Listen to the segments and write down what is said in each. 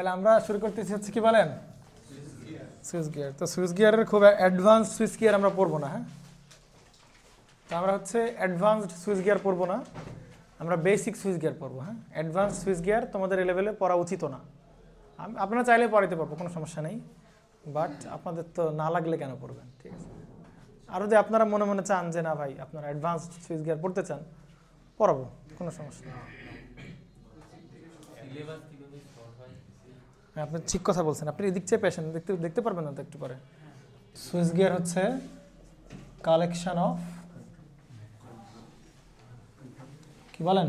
তাহলে আমরা শুরু করতেছি হচ্ছে কি বলেন, সুইচ গিয়ার। তো সুইচ গিয়ারের খুব অ্যাডভান্স সুইচ গিয়ার আমরা পড়বো না। হ্যাঁ, তো আমরা হচ্ছে অ্যাডভান্সড সুইচ গিয়ার পড়বো না, আমরা বেসিক সুইচ গিয়ার পড়বো। হ্যাঁ, অ্যাডভান্স সুইচ গিয়ার তোমাদের এই লেভেলে পড়া উচিত না। আপনারা চাইলে পড়াইতে পারবো, কোনো সমস্যা নেই, বাট আপনাদের তো না লাগলে কেন পড়বেন, ঠিক আছে। আর যদি আপনারা মনে মনে চান যে না ভাই আপনারা অ্যাডভান্সড সুইচ গিয়ার পড়তে চান, পড়াবো, কোনো সমস্যা নেই। হ্যাঁ, আপনি ঠিক কথা বলছেন, আপনি এদিক চেয়ে পেশেন, দেখতে পারবেন না তো একটু পরে। সুইচ গিয়ার হচ্ছে কালেকশন অফ, কি বলেন,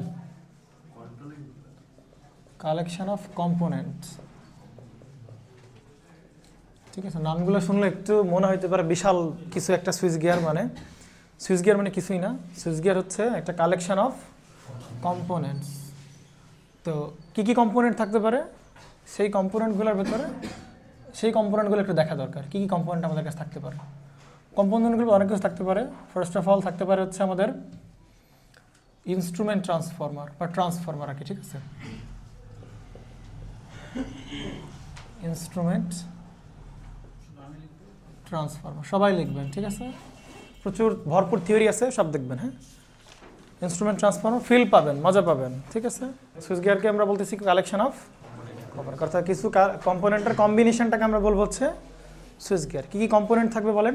কালেকশন অফ কম্পোনেন্টস। ঠিক আছে, নামগুলো শুনলে একটু মনে হইতে পারে বিশাল কিছু একটা সুইচ গিয়ার, মানে সুইচ গিয়ার মানে কিছুই না। সুইচ গিয়ার হচ্ছে একটা কালেকশন অফ কম্পোনেন্টস। তো কি কি কম্পোনেন্ট থাকতে পারে, সেই কম্পোনেন্টগুলোর ভেতরে সেই কম্পোনেন্টগুলো একটু দেখা দরকার, কি কি কম্পোনেন্ট আমাদের কাছে থাকতে পারে। কম্পোনেন্টগুলো অনেক কিছু থাকতে পারে। ফার্স্ট অফ অল থাকতে পারে হচ্ছে আমাদের ইনস্ট্রুমেন্ট ট্রান্সফরমার বা ট্রান্সফরমার আর কি, ঠিক আছে। ইনস্ট্রুমেন্ট ট্রান্সফরমার সবাই লিখবেন, ঠিক আছে, প্রচুর ভরপুর থিওরি আছে, সব দেখবেন। হ্যাঁ, ইনস্ট্রুমেন্ট ট্রান্সফরমার ফিল পাবেন, মজা পাবেন, ঠিক আছে। সুইচ গিয়ারকে আমরা বলতেছি কালেকশন অফ কম্পোনেন্ট, অর্থাৎ কিছু কম্পোনেন্টের কম্বিনেশনটাকে আমরা বলবো হচ্ছে সুইচ গিয়ার। কী কী কম্পোনেন্ট থাকবে বলেন?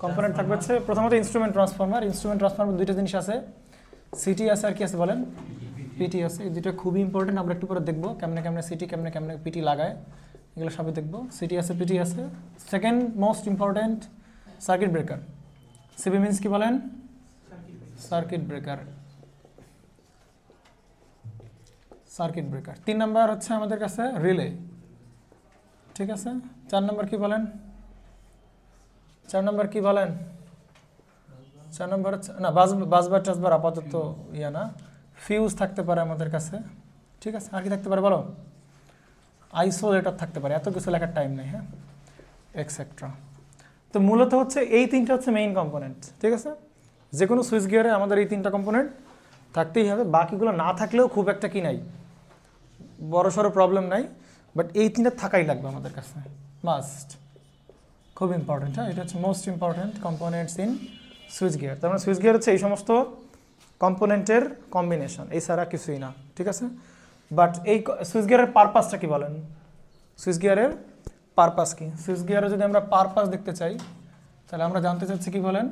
কম্পোনেন্ট থাকবে হচ্ছে প্রথমত ইনস্ট্রুমেন্ট ট্রান্সফরমার। ইনস্ট্রুমেন্ট ট্রান্সফরমার দুইটা জিনিস আছে, সিটি আছে আর কি আছে বলেন, পিটি আছে। এই দুটো খুবই ইম্পর্টেন্ট, আমরা একটু পরে দেখবো কেমনে কেমনে সিটি কেমনে কেমনে পিটি লাগায়, এগুলো সবই দেখবো। সিটি আছে, পিটি আছে। Second most important circuit breaker. CB means কি বলেন? Circuit breaker, circuit breaker. 3 number হচ্ছে আমাদের কাছে রিলে, ঠিক আছে। 4 নাম্বার কি বলেন? 4 নাম্বার কি বলেন? 4 নাম্বার হচ্ছে না বাসবার টাসবার আপাতত ইয়া না, ফিউজ থাকতে পারে আমাদের কাছে, ঠিক আছে। আর কি থাকতে পারে বলো? আইসোলেটর থাকতে পারে, এত কিছু লেখার টাইম নেই। হ্যাঁ, এক্সেট্রা। তো মূলত হচ্ছে এই 3টা হচ্ছে মেইন কম্পোনেন্ট, ঠিক আছে। যে কোনো সুইচ গিয়ারে আমাদের এই 3টা কম্পোনেন্ট থাকতেই হবে, বাকিগুলো না থাকলেও খুব একটা কি নাই, বড়সড় প্রবলেম নাই, বাট এই 3টা থাকাই লাগবে আমাদের কাছে, মাস্ট, খুব ইম্পর্টেন্ট। হ্যাঁ, এটা হচ্ছে most important components in switch gear. তার মানে সুইচ গিয়ার হচ্ছে এই সমস্ত কম্পোনেন্টের কম্বিনেশন, এই ছাড়া কিছুই না, ঠিক আছে। বাট এই সুইচ গিয়ারের পারপাসটা কি বলেন? সুইচ গিয়ারের পারপাস কি? সুইচ গিয়ারে যদি আমরা পারপাস দেখতে চাই, তাহলে আমরা জানতে চাচ্ছি কি বলেন?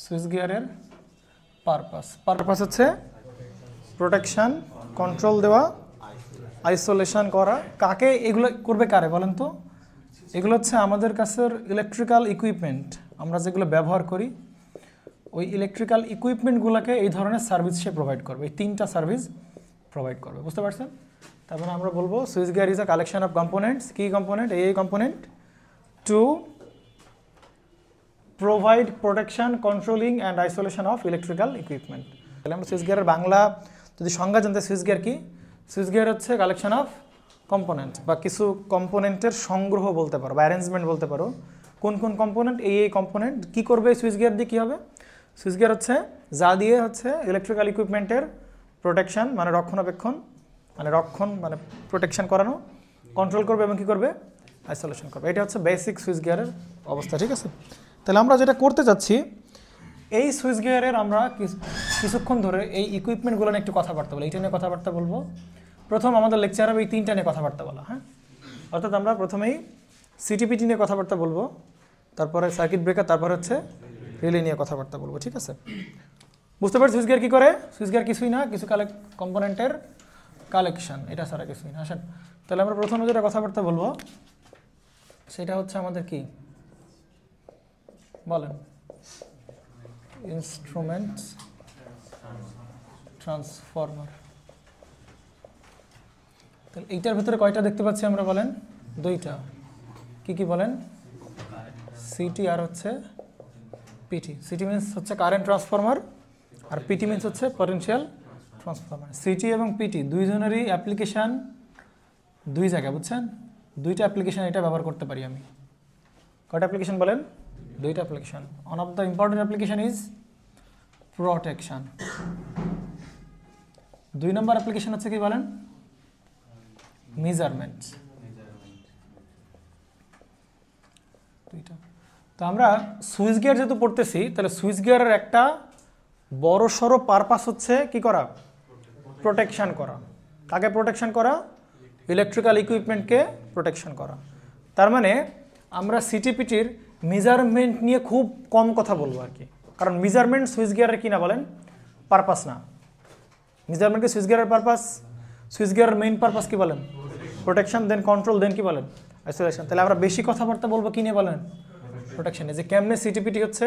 সুইচ গিয়ারের পারপাস হচ্ছে প্রোটেকশন, কন্ট্রোল দেওয়া, আইসোলেশন করা। কাকে এগুলো করবে, কারে বলেন তো? এগুলো হচ্ছে আমাদের কাছের ইলেকট্রিক্যাল ইকুইপমেন্ট, আমরা যেগুলো ব্যবহার করি, ওই ইলেকট্রিক্যাল ইকুইপমেন্টগুলোকে এই ধরনের সার্ভিস সে প্রোভাইড করবে, এই 3টা সার্ভিস প্রোভাইড করবে, বুঝতে পারছেন? তার মানে আমরা বলবো switch gear is a collection of components. কি কম্পোনেন্ট? এই component to provide protection, controlling and isolation of electrical equipment. তাহলে আমরা সুইচ গিয়ারের বাংলা যদি সংজ্ঞা জানতে, সুইচ গিয়ার কি? সুইচ গিয়ার হচ্ছে কালেকশন অফ কম্পোনেন্ট, বা কিছু কম্পোনেন্টের সংগ্রহ বলতে পারো, বা অ্যারেঞ্জমেন্ট বলতে পারো। কোন কোন কম্পোনেন্ট, এই কম্পোনেন্ট কী করবে সুইচ গিয়ার দিয়ে? কী হবে? সুইচ গিয়ার হচ্ছে যা দিয়ে হচ্ছে ইলেকট্রিক্যাল ইকুইপমেন্টের প্রোটেকশন, মানে রক্ষণাবেক্ষণ, মানে প্রোটেকশন করানো, কন্ট্রোল করবে এবং কী করবে? আইসোলেশন করবে। এটা হচ্ছে বেসিক সুইচ গিয়ারের অবস্থা, ঠিক আছে। তাহলে আমরা যেটা করতে যাচ্ছি, এই সুইচ গিয়ারের আমরা কিছুক্ষণ ধরে এই ইকুইপমেন্টগুলো নিয়ে একটু কথাবার্তা বলবো, এইটা নিয়ে কথাবার্তা বলবো। প্রথম আমাদের লেকচার হবে এই 3টা নিয়ে কথাবার্তা বলা। হ্যাঁ, অর্থাৎ আমরা প্রথমেই সিটিপিটি নিয়ে কথাবার্তা বলবো, তারপরে সার্কিট ব্রেকার, তারপর হচ্ছে রিলে নিয়ে কথাবার্তা বলবো, ঠিক আছে। বুঝতে পারছি সুইচ গিয়ার কী করে? সুইচ গিয়ার কিছুই না, কিছু কম্পোনেন্টের কালেকশন, এটা ছাড়া কিছুই না। আসেন তাহলে আমরা প্রথমে যেটা কথাবার্তা বলবো সেটা হচ্ছে আমাদের কি বলেন? Instrument transformer. তাহলে এইটার ভিতরে কয়টা দেখতে পাচ্ছি আমরা বলেন? 2টা। কি কি বলেন? সিটি আর হচ্ছে পিটি। সিটি মিনস হচ্ছে কারেন্ট ট্রান্সফরমার, আর পিটি মিনস হচ্ছে পটেনশিয়াল ট্রান্সফরমার। সিটি এবং পিটি দুইজনেরই অ্যাপ্লিকেশান 2 জায়গায়, বুঝছেন? 2টা অ্যাপ্লিকেশান এটা ব্যবহার করতে পারি আমি। কয়টা অ্যাপ্লিকেশান বলেন? 2টা application. One of the important application is protection. 2 number application হচ্ছে কি বলেন? মেজারমেন্ট। তো আমরা সুইচ গিয়ার যেহেতু পড়তেছি, তাহলে সুইচ গিয়ারের একটা বড় সড়ো পারপাস হচ্ছে কি করা? প্রোটেকশন করা। কাকে প্রোটেকশন করা? ইলেকট্রিক্যাল ইকুইপমেন্টকে প্রোটেকশন করা। তার মানে আমরা সিটিপিটির মেজারমেন্ট নিয়ে খুব কম কথা বলবো আর কি, কারণ মেজারমেন্ট সুইচ গিয়ারের কি না বলেন? পারপাস না। মেজারমেন্টকে সুইচ গিয়ারের পারপাস, সুইচ গিয়ারের মেইন পারপাস কি বলেন? প্রোটেকশন, দেন কন্ট্রোল, দেন কি বলেন? আইসোলেশন। তাহলে আমরা বেশি কথাবার্তা বলবো কি নিয়ে বলেন? প্রোটেকশনে। যে কেমনে সিটিপিটি হচ্ছে,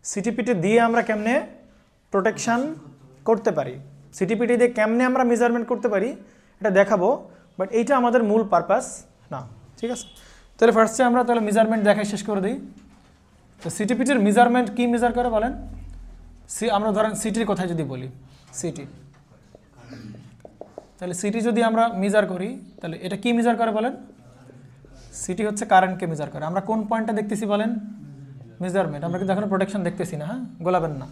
সিটিপিটি দিয়ে আমরা কেমনে প্রোটেকশন করতে পারি, সিটিপিটি দিয়ে কেমনে আমরা মেজারমেন্ট করতে পারি এটা দেখাবো, বাট এইটা আমাদের মূল পারপাস না। ঠিক আছে, তাহলে ফার্স্টে আমরা তাহলে মেজারমেন্ট দেখাই শেষ করে দিই। তো সিটিপিটির মেজারমেন্ট কি মেজার করে বলেন? আমরা ধরেন সিটির কথায় যদি বলি, সিটি, তাহলে সিটি যদি আমরা মেজার করি তাহলে এটা কি মেজার করে বলেন? সিটি হচ্ছে কারেন্টকে মেজার করে। আমরা কোন পয়েন্টটা দেখতেছি বলেন? মেজারমেন্ট। আমরা কিন্তু এখন প্রোটেকশন দেখতেছি না, হ্যাঁ, গোলাবেন না।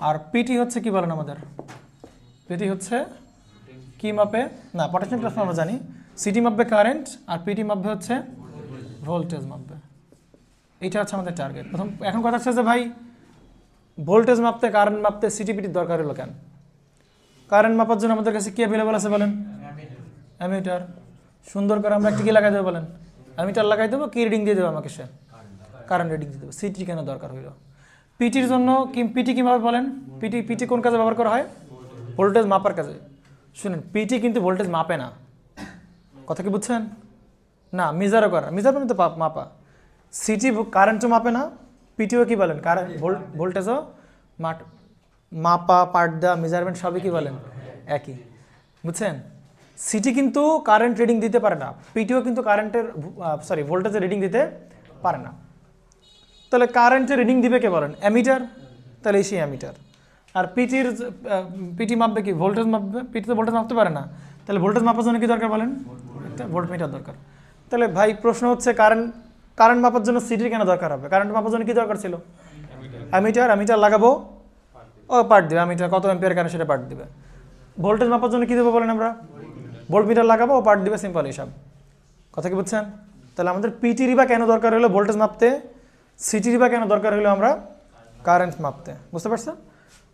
আর পিটি হচ্ছে কি বলেন আমাদের? পিটি হচ্ছে কি মাপে? না, পটেনশিয়াল ট্রান্সফার আমরা জানি। সিটি মাপবে কারেন্ট, আর পিটি মাপবে হচ্ছে ভোল্টেজ মাপবে। এইটা হচ্ছে আমাদের টার্গেট। প্রথম এখন কথা হচ্ছে যে ভাই ভোল্টেজ মাপতে, কারেন্ট মাপতে সিটিপিটির দরকার হলো কেন? কারেন্ট মাপার জন্য আমাদের কাছে কি অ্যাভেলেবল আছে বলেন? অ্যামিটার। সুন্দর করে আমরা একটি কি লাগাই দেবো বলেন? অ্যামিটার লাগাই দেবো। কি রিডিং দিয়ে দেবো আমাকে? সে কারেন্ট রিডিং দিয়ে দেবো। সিটি কেন দরকার হইল? পিটির জন্য কি, পিটি কীভাবে বলেন? পিটি কোন কাজে ব্যবহার করা হয়? ভোল্টেজ মাপার কাজে। শুনেন, পিটি কিন্তু ভোল্টেজ মাপে না, কথা কি বুঝছেন? না, মেজারও করা, মেজারমেন্ট তো মাপা। সিটি কারেন্টও মাপে না, পিটিও কি বলেন? কারেন্ট ভোল্টেজও মাপা, পার্ট দেওয়া, মেজারমেন্ট সবই কি বলেন? একই, বুঝছেন? সিটি কিন্তু কারেন্ট রিডিং দিতে পারে না, পিটিও কিন্তু কারেন্টের ভোল্টেজের রিডিং দিতে পারে না। তাহলে কারেন্টের রিডিং দিবে কে বলেন? অ্যামিটার। তাহলে সেই অ্যামিটার। আর পিটি মাপবে কি? ভোল্টেজ মাপবে। পিটি তো ভোল্টেজ মাপতে পারে না, তাহলে ভোল্টেজ মাপার জন্য কি দরকার বলেন? একটা ভোল্টমিটার দরকার। তাহলে ভাই প্রশ্ন হচ্ছে কারেন্ট মাপার জন্য সিটির কেন দরকার হবে? কারেন্ট মাপার জন্য কি দরকার ছিল? অ্যামিটার। অ্যামিটার লাগাবো, ও পার্ট দেবে। অ্যামিটার কত অ্যাম্পিয়ার কারেন্ট সেটা পার্ট দিবে। ভোল্টেজ মাপার জন্য কি দেবো বলেন? আমরা ভোল্টমিটার লাগাবো, ও পার্ট দিবে। সিম্পল হিসাব, কথা কি বুঝছেন? তাহলে আমাদের পিটির বা কেন দরকার হলো? ভোল্টেজ মাপতে। সিটির বা কেন দরকার হলো? আমরা কারেন্ট মাপতে। বুঝতে পারছেন?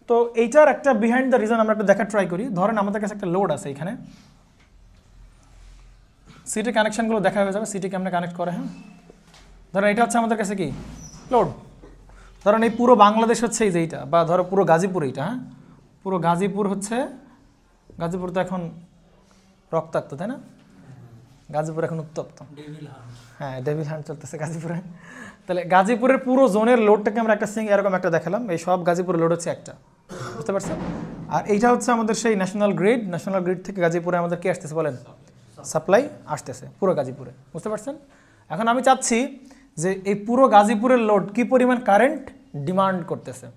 তো এইটার একটা বিহাইন্ড দ্য রিজন আমরা একটু দেখার ট্রাই করি। ধরেন আমাদের কাছে একটা লোড আছে এখানে, সিটির কানেকশনগুলো দেখা হয়ে যাবে, সিটি কেমনে কানেক্ট করে। হ্যাঁ, ধরেন এটা হচ্ছে আমাদের কাছে কি লোড। ধরেন এই পুরো বাংলাদেশ হচ্ছে এই যে এইটা, বা ধরো পুরো গাজীপুর এইটা। হ্যাঁ, পুরো গাজীপুর হচ্ছে, গাজীপুর তো এখন রক্তাক্ত, তাই না? গাজীপুর এখন উত্তপ্ত। হ্যাঁ, ডেভিল হান্ট চলতেছে গাজীপুরে। তাহলে গাজীপুরের পুরো জোনের লোডটাকে আমরা একটা এরকম একটা দেখালাম। এই সব গাজীপুরের লোড হচ্ছে একটা, বুঝতে পারছেন? আর এইটা হচ্ছে আমাদের সেই ন্যাশনাল গ্রিড। ন্যাশনাল গ্রিড থেকে গাজীপুরে আমাদের কি আসতেছে বলেন? সাপ্লাই আসতেছে পুরো গাজীপুরে, বুঝতে পারছেন? এখন আমি চাচ্ছি যে এই পুরো গাজীপুরের লোড কি পরিমাণ কারেন্ট ডিমান্ড করতেছে,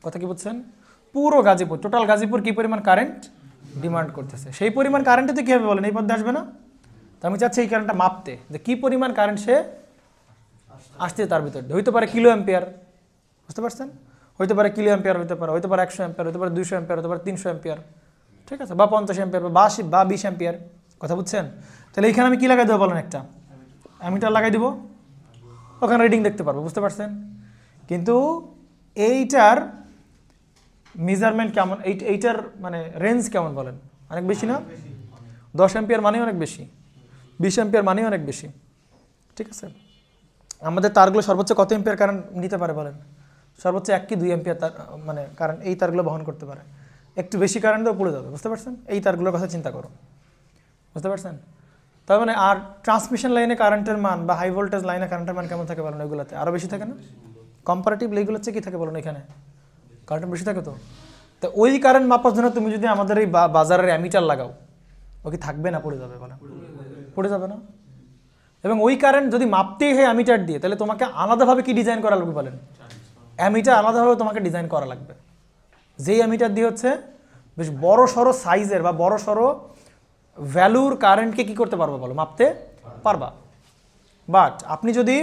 কথা কি বুঝছেন? পুরো গাজীপুর, টোটাল গাজীপুর কি পরিমাণ কারেন্ট ডিমান্ড করতেছে, সেই পরিমাণ কারেন্টে তো কী হবে বলেন? এই পথে আসবে না? তো আমি চাচ্ছি এই কারেন্টটা মাপতে, যে কী পরিমাণ কারেন্ট সে আসছে তার ভিতরে। হইতে পারে কিলো অ্যাম্পিয়ার, বুঝতে পারছেন? হইতে পারে কিলো অ্যাম্পিয়ার, হইতে পারে 100 অ্যাম্পিয়ার, হইতে পারে 200 অ্যাম্পিয়ার, হতে পারে 300 অ্যাম্পিয়ার, ঠিক আছে, বা 50 অ্যাম্পিয়ার, বা 20 অ্যাম্পিয়ার, কথা বুঝছেন? তাহলে এইখানে আমি কী লাগাই দেবো বলেন? একটা অ্যামিটার লাগাই দিব, ওখানে রিডিং দেখতে পারবো, বুঝতে পারছেন? কিন্তু এইটার মেজারমেন্ট কেমন, এইটার মানে রেঞ্জ কেমন বলেন? অনেক বেশি না? 10 অ্যাম্পিয়ার মানেই অনেক বেশি, 20 অ্যাম্পিয়ার মানেই অনেক বেশি, ঠিক আছে? আমাদের তারগুলো সর্বোচ্চ কত অ্যাম্পিয়ার কারেন্ট নিতে পারে বলেন? সর্বোচ্চ 1 কি 2 অ্যাম্পিয়ার তার মানে কারেন্ট এই তারগুলো বহন করতে পারে। একটু বেশি কারেন্টও পড়ে যাবে, বুঝতে পারছেন? এই তারগুলোর কথা চিন্তা করো, বুঝতে পারছেন? তার মানে আর ট্রান্সমিশন লাইনে কারেন্টের মান বা হাই ভোল্টেজ লাইনে কারেন্টের মান কেমন থাকে বলেন? ওইগুলোতে আরও বেশি থাকে না? কম্পারেটিভলি এইগুলো হচ্ছে কী থাকে বলুন? এখানে কারেন্ট বেশি থাকে। তো ওই কারেন্ট মাপার জন্য তুমি যদি আমাদের এই বাজারের অ্যামিটার লাগাও, ও কি থাকবে না পড়ে যাবে বলেন? পড়ে যাবে না? এবং ওই কারেন্ট যদি মাপতেই হয় অ্যামিটার দিয়ে, তাহলে তোমাকে আলাদাভাবে কি ডিজাইন করা লাগবে বলেন? অ্যামিটার আলাদাভাবে তোমাকে ডিজাইন করা লাগবে, যেই অ্যামিটার দিয়ে হচ্ছে বেশ বড় সড়ো সাইজের বা বড় সড়ো ভ্যালুর কারেন্টকে কী করতে পারবা বলো? মাপতে পারবা। বাট আপনি যদি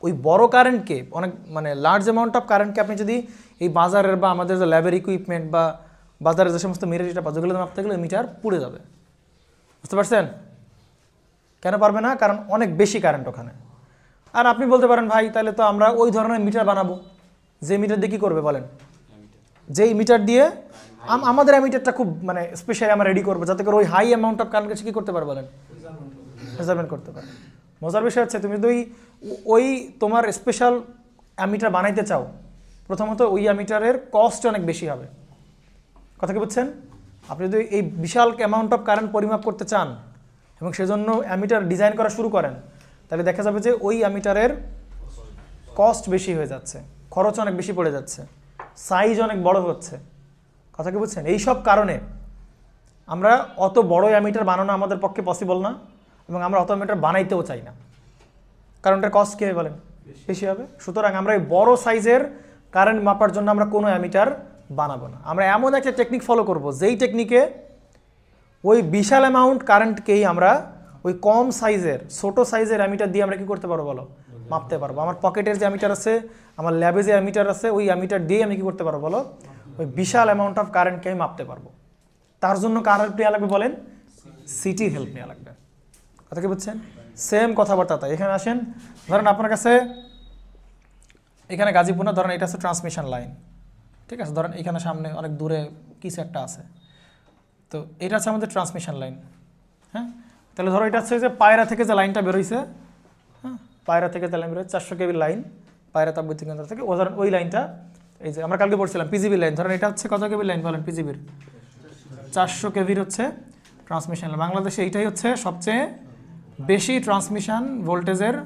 ওই বড় কারেন্টকে, অনেক মানে লার্জ অ্যামাউন্ট অফ কারেন্টকে আপনি যদি এই বাজারের বা আমাদের যে ল্যাবের ইকুইপমেন্ট বা বাজারে যে সমস্ত মিটার যেটা যেগুলো মাপতে গেলে মিটার পুড়ে যাবে, বুঝতে পারছেন? কেন পারবে না? কারণ অনেক বেশি কারেন্ট ওখানে। আর আপনি বলতে পারেন ভাই তাহলে তো আমরা ওই ধরনের মিটার বানাবো, যে মিটার দিয়ে কী করবে বলেন? যেই মিটার দিয়ে আমাদের অ্যামিটারটা খুব মানে স্পেশালি আমরা রেডি করবো যাতে করে ওই হাই অ্যামাউন্ট অফ কারেন্ট কী করতে পারে বলেন? মেজারমেন্ট করতে পারে। মজার বিষয় হচ্ছে তুমি যদি ওই তোমার স্পেশাল অ্যামিটার বানাইতে চাও, প্রথমত ওই অ্যামিটারের কস্ট অনেক বেশি হবে। কথা কি বুঝছেন? আপনি যদি এই বিশাল অ্যামাউন্ট অফ কারেন্ট পরিমাপ করতে চান এবং সেজন্য অ্যামিটার ডিজাইন করা শুরু করেন, তাহলে দেখা যাবে যে ওই অ্যামিটারের কস্ট বেশি হয়ে যাচ্ছে, খরচ অনেক বেশি পড়ে যাচ্ছে, সাইজ অনেক বড় হচ্ছে। কথা কি বুঝছেন? এই সব কারণে আমরা অত বড় অ্যামিটার বানানো আমাদের পক্ষে পসিবল না এবং আমরা অত অ্যামিটার বানাইতেও চাই না, কারণ এটার কস্ট কী হবে বলেন? বেশি হবে। সুতরাং আমরা এই বড় সাইজের কারেন্ট মাপার জন্য আমরা কোনো অ্যামিটার বানাবো না। আমরা এমন একটা টেকনিক ফলো করব যেই টেকনিকে ওই বিশাল অ্যামাউন্ট কারেন্টকেই আমরা ওই কম সাইজের ছোটো সাইজের অ্যামিটার দিয়ে আমরা কী করতে পারবো বলো? মাপতে পারবো। আমার পকেটের যে অ্যামিটার আছে, আমার ল্যাবে যে অ্যামিটার আছে, ওই অ্যামিটার দিয়ে আমি কী করতে পারবো বলো? ওই বিশাল অ্যামাউন্ট অফ কারেন্টকে আমি মাপতে পারবো। তার জন্য কার হেল্প নেওয়া লাগবে বলেন? সিটির হেল্প নেওয়া লাগবে। কথা কি বুঝছেন? সেম কথাবার্তা তাই। এখানে আসেন, ধরেন আপনার কাছে এখানে গাজীপুর না, ধরেন এটা হচ্ছে ট্রান্সমিশন লাইন, ঠিক আছে? ধরেন এখানে সামনে অনেক দূরে কিছু একটা আছে, তো এটা হচ্ছে আমাদের ট্রান্সমিশন লাইন। হ্যাঁ, তাহলে ধরো এটা হচ্ছে যে পায়রা থেকে যে লাইনটা বেরোইছে, হ্যাঁ, পায়রা থেকে যে লাইন বেরোয় 400 কেবির লাইন, পায়রা তাপবিদ্যুৎ কেন্দ্র থেকে। ধরেন ওই লাইনটা, এই যে আমরা কালকে পড়ছিলাম পিজিবি লাইন, ধরেন এটা হচ্ছে কত কেবির লাইন বলেন? পিজিবির 400 কেবির হচ্ছে ট্রান্সমিশন লাইন। বাংলাদেশে এইটাই হচ্ছে সবচেয়ে বেশি ট্রান্সমিশন ভোল্টেজের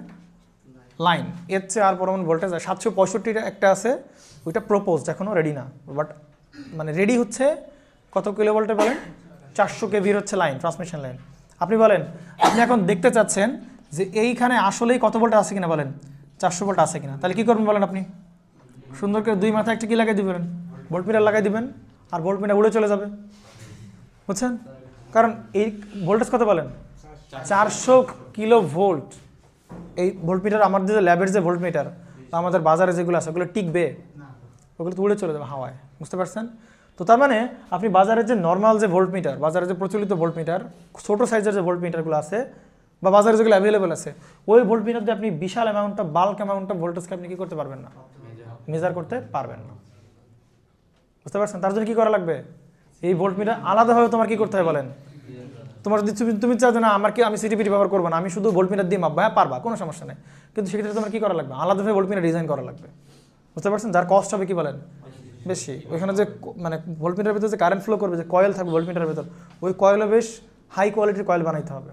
লাইন। এর চেয়ে আর পরমাণু ভোল্টেজ 765 একটা আছে, ওইটা প্রপোজড, এখনও রেডি না, বাট মানে রেডি হচ্ছে কত কিলোভোল্টে বলেন? 400 কেভির হচ্ছে লাইন, ট্রান্সমিশন লাইন। আপনি বলেন, আপনি এখন দেখতে চাচ্ছেন যে এইখানে আসলেই কত ভোল্ট আছে কিনা বলেন? 400 ভোল্ট আছে কিনা? তাহলে কী করবেন বলেন? আপনি সুন্দর করে দুই মাথায় একটা কী লাগাই দিবেন? ভোল্টমিটার লাগাই দিবেন, আর ভোল্টমিটার উড়ে চলে যাবে, বুঝছেন? কারণ এই ভোল্টেজ কত বলেন? 400 কিলো ভোল্ট। এই ভোল্টমিটার আমাদের যে ল্যাবের যে ভোল্টমিটার বা আমাদের বাজারে যেগুলো আছে ওগুলো টিকবে? ওগুলো তো উড়ে চলে যাবে হাওয়ায়, বুঝতে পারছেন? তো তার মানে আপনি বাজারের যে নর্মাল যে ভোল্টমিটার, বাজারে যে প্রচলিত ভোল্টমিটার, ছোটো সাইজের যে ভোল্টমিটারগুলো আছে বা বাজারে যেগুলো অ্যাভেলেবেল আছে, ওই ভোল্টমিটার দিয়ে আপনি বিশাল amount of bulk amount of ভোল্টেজকে আপনি কী করতে পারবেন না? মেজার করতে পারবেন না, বুঝতে পারছেন? তার জন্য কী করা লাগবে? এই ভোল্টমিটার আলাদাভাবে তোমার কী করতে হয় বলেন? তোমার যদি তুমি চাও যে না আমি সিটিপিটি ব্যবহার করবো না, আমি শুধু ভোল্টমিটার দিয়ে মাপবো, হ্যাঁ পারবা, কোনো সমস্যা নেই, কিন্তু সেক্ষেত্রে তোমার কী করা লাগবে? আলাদাভাবে ভোল্টমিটার ডিজাইন করা লাগবে, বুঝতে পারছেন? যার কস্ট হবে কী বলেন? বেশি। ওইখানে যে মানে ভোল্টমিটারের ভিতরে যে কারেন্ট ফ্লো করবে, যে কয়েল থাকবে ভোল্টমিটারের ভিতর, ওই কয়েলও বেশ হাই কোয়ালিটির কয়েল বানাইতে হবে,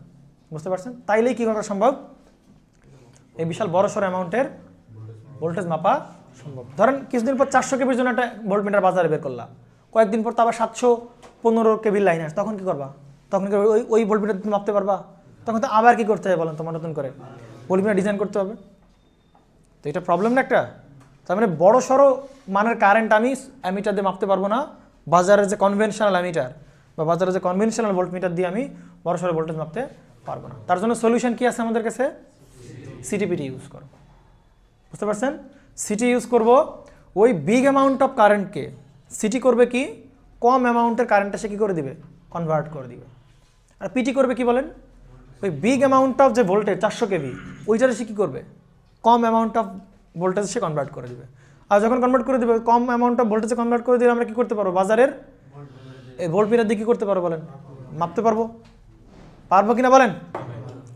বুঝতে পারছেন? তাইলেই কী করা সম্ভব? এই বিশাল বড়সড় অ্যামাউন্টের ভোল্টেজ মাপা সম্ভব। ধরেন কিছুদিন পর 400 কেবির জন্য একটা ভোল্টমিটার বাজারে বের করলাম, কয়েকদিন পর তো আবার 715 কেবির লাইন আসে, তখন কী করবা? তখন কি ওই ভোল্টমিটার তুমি মাপতে পারবা? তখন তো আবার কী করতে হবে বলেন? তোমার নতুন করে ভোল্টমিটার ডিজাইন করতে হবে। তো এটা প্রবলেম না একটা? তার মানে বড় সড়ো মানের কারেন্ট আমি অ্যামিটার দিয়ে মাপতে পারবো না, বাজারের যে কনভেনশনাল অ্যামিটার বা বাজারের যে কনভেনশনাল ভোল্টমিটার দিয়ে আমি বড় সড়ো ভোল্টেজ মাপতে পারবো না। তার জন্য সলিউশন কী আছে আমাদের কাছে? সিটিপিটি ইউজ করো, বুঝতে পারছেন? সিটি ইউজ করব, ওই বিগ অ্যামাউন্ট অফ কারেন্টকে সিটি করবে কি? কম অ্যামাউন্টের কারেন্টটা সে কী করে দিবে? কনভার্ট করে দিবে। আর পিটি করবে কি বলেন? ওই বিগ অ্যামাউন্ট অফ যে ভোল্টেজ 400 কেভি, ওইটারে সে কী করবে? কম অ্যামাউন্ট অফ ভোল্টেজ সে কনভার্ট করে দিবে। আর যখন কনভার্ট করে দেবে, কম অ্যামাউন্ট অফ ভোল্টেজে কনভার্ট করে দিলে আমরা কী করতে পারবো? বাজারের এই ভোল্টমিটার দিয়ে কী করতে পারবো বলেন? মাপতে পারবো। পারবো কিনা বলেন?